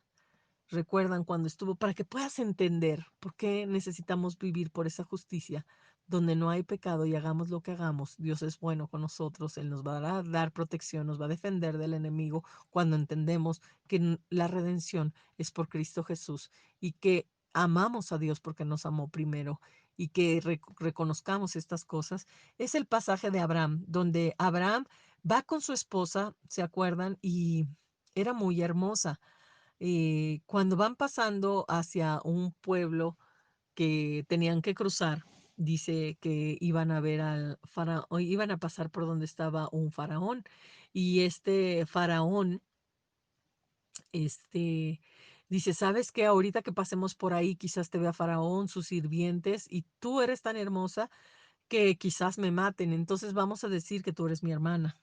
recuerdan cuando estuvo, para que puedas entender por qué necesitamos vivir por esa justicia, donde no hay pecado y hagamos lo que hagamos, Dios es bueno con nosotros, Él nos va a dar protección, nos va a defender del enemigo cuando entendemos que la redención es por Cristo Jesús y que amamos a Dios porque nos amó primero y que reconozcamos estas cosas. Es el pasaje de Abraham, donde Abraham va con su esposa, ¿se acuerdan? Y era muy hermosa. Cuando van pasando hacia un pueblo que tenían que cruzar, dice que iban a ver al faraón, iban a pasar por donde estaba un faraón, y este faraón, este, dice, ¿sabes qué? Ahorita que pasemos por ahí, quizás te vea faraón, sus sirvientes, y tú eres tan hermosa que quizás me maten, entonces vamos a decir que tú eres mi hermana.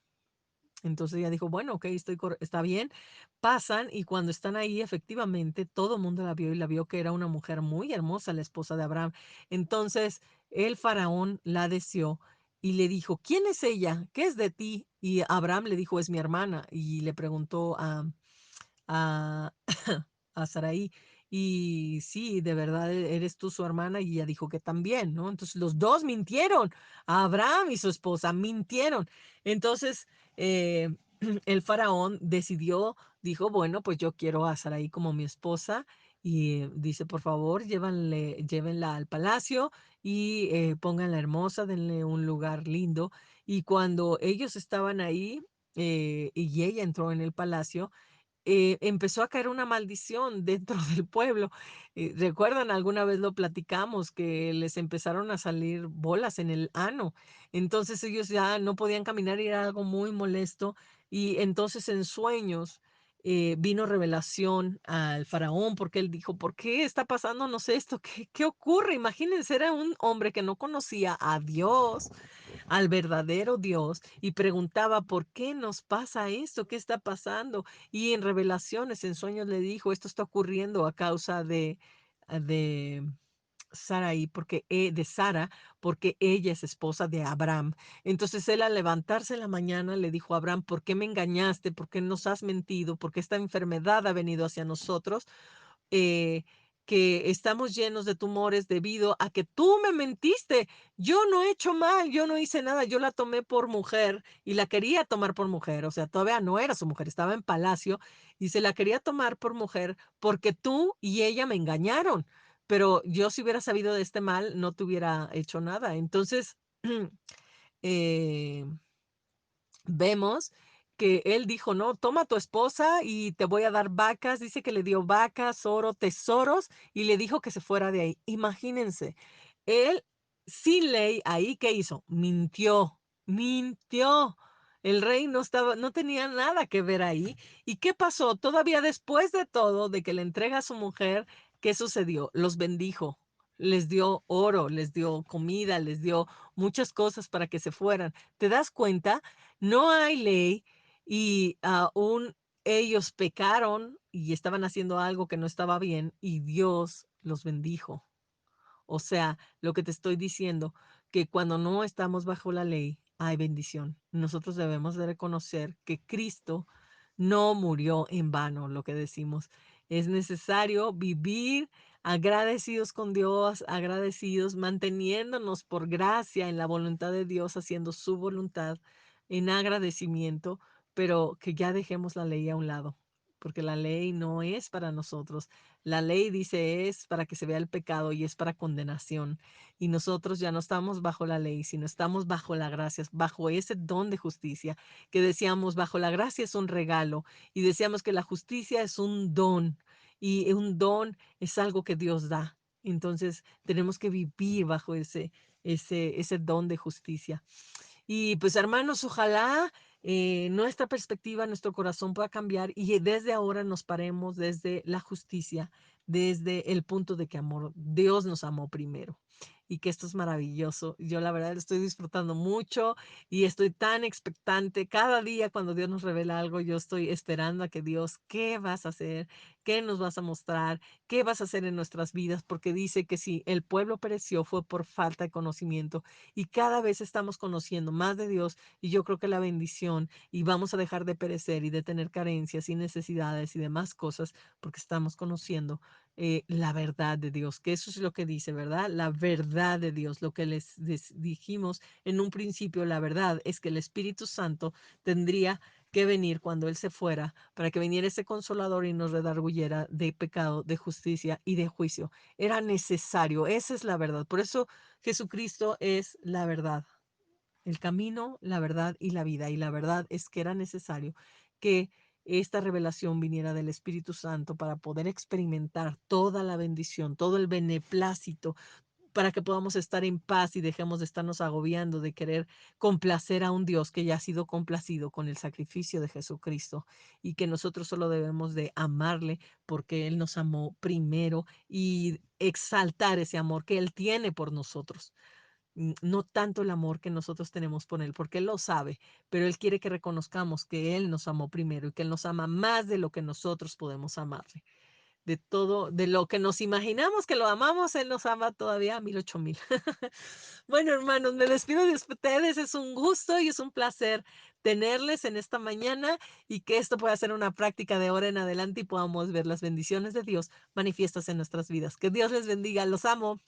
Entonces ella dijo, bueno, ok, está bien. Pasan y cuando están ahí, efectivamente, todo el mundo la vio y la vio que era una mujer muy hermosa, la esposa de Abraham. Entonces el faraón la deseó y le dijo, ¿quién es ella? ¿Qué es de ti? Y Abraham le dijo, es mi hermana. Y le preguntó a, a Saraí, y sí, de verdad eres tú su hermana, y ella dijo que también, ¿no? Entonces los dos mintieron, Abraham y su esposa mintieron. Entonces eh, el faraón decidió, dijo, bueno, pues yo quiero a Saraí como mi esposa. Y dice, por favor, llévenla al palacio y pónganla hermosa, denle un lugar lindo. Y cuando ellos estaban ahí y ella entró en el palacio, empezó a caer una maldición dentro del pueblo. ¿Recuerdan? Alguna vez lo platicamos, que les empezaron a salir bolas en el ano. Entonces ellos ya no podían caminar y era algo muy molesto. Y entonces en sueños vino revelación al faraón porque él dijo, ¿por qué está pasándonos esto? ¿Qué ocurre? Imagínense, era un hombre que no conocía a Dios, al verdadero Dios, y preguntaba, ¿por qué nos pasa esto? ¿Qué está pasando? Y en revelaciones, en sueños le dijo, esto está ocurriendo a causa de Sarai, de Sara, porque ella es esposa de Abraham. Entonces él, al levantarse en la mañana, le dijo a Abraham, ¿por qué me engañaste? ¿Por qué nos has mentido? ¿Por qué esta enfermedad ha venido hacia nosotros? eh, que estamos llenos de tumores debido a que tú me mentiste. Yo no he hecho mal, yo no hice nada, yo la tomé por mujer y la quería tomar por mujer, o sea, todavía no era su mujer, estaba en palacio y se la quería tomar por mujer porque tú y ella me engañaron. Pero yo, si hubiera sabido de este mal, no te hubiera hecho nada. Entonces, eh, vemos que él dijo, no, toma a tu esposa y te voy a dar vacas. Dice que le dio vacas, oro, tesoros, y le dijo que se fuera de ahí. Imagínense, él, sin ley, ahí, ¿qué hizo? Mintió, mintió. El rey no estaba, no tenía nada que ver ahí. ¿Y qué pasó? Todavía después de todo, de que le entrega a su mujer, ¿qué sucedió? Los bendijo, les dio oro, les dio comida, les dio muchas cosas para que se fueran. ¿Te das cuenta? No hay ley y aún ellos pecaron y estaban haciendo algo que no estaba bien y Dios los bendijo. O sea, lo que te estoy diciendo, que cuando no estamos bajo la ley, hay bendición. Nosotros debemos de reconocer que Cristo no murió en vano, lo que decimos. Es necesario vivir agradecidos con Dios, agradecidos, manteniéndonos por gracia en la voluntad de Dios, haciendo su voluntad en agradecimiento, pero que ya dejemos la ley a un lado, porque la ley no es para nosotros. La ley dice es para que se vea el pecado y es para condenación. Y nosotros ya no estamos bajo la ley, sino estamos bajo la gracia, bajo ese don de justicia que decíamos, bajo la gracia es un regalo y decíamos que la justicia es un don y un don es algo que Dios da. Entonces tenemos que vivir bajo ese don de justicia. Y pues hermanos, ojalá nuestra perspectiva, nuestro corazón pueda cambiar y desde ahora nos paremos desde la justicia, desde el punto de que amor, Dios nos amó primero. Y que esto es maravilloso. Yo la verdad lo estoy disfrutando mucho y estoy tan expectante. Cada día cuando Dios nos revela algo, yo estoy esperando a que Dios, ¿qué vas a hacer? ¿Qué nos vas a mostrar? ¿Qué vas a hacer en nuestras vidas? Porque dice que si el pueblo pereció fue por falta de conocimiento y cada vez estamos conociendo más de Dios y yo creo que la bendición y vamos a dejar de perecer y de tener carencias y necesidades y demás cosas porque estamos conociendo la verdad de Dios, que eso es lo que dice, ¿verdad? La verdad de Dios, lo que les dijimos en un principio, la verdad es que el Espíritu Santo tendría que venir cuando Él se fuera, para que viniera ese consolador y nos redarguyera de pecado, de justicia y de juicio. Era necesario, esa es la verdad. Por eso Jesucristo es la verdad, el camino, la verdad y la vida. Y la verdad es que era necesario que esta revelación viniera del Espíritu Santo para poder experimentar toda la bendición, todo el beneplácito, para que podamos estar en paz y dejemos de estarnos agobiando de querer complacer a un Dios que ya ha sido complacido con el sacrificio de Jesucristo y que nosotros solo debemos de amarle porque Él nos amó primero y exaltar ese amor que Él tiene por nosotros. No tanto el amor que nosotros tenemos por Él, porque Él lo sabe, pero Él quiere que reconozcamos que Él nos amó primero y que Él nos ama más de lo que nosotros podemos amarle. De todo, de lo que nos imaginamos que lo amamos, Él nos ama todavía a mil, 8000. Bueno, hermanos, me despido de ustedes. Es un gusto y es un placer tenerles en esta mañana y que esto pueda ser una práctica de ahora en adelante y podamos ver las bendiciones de Dios manifiestas en nuestras vidas. Que Dios les bendiga. Los amo.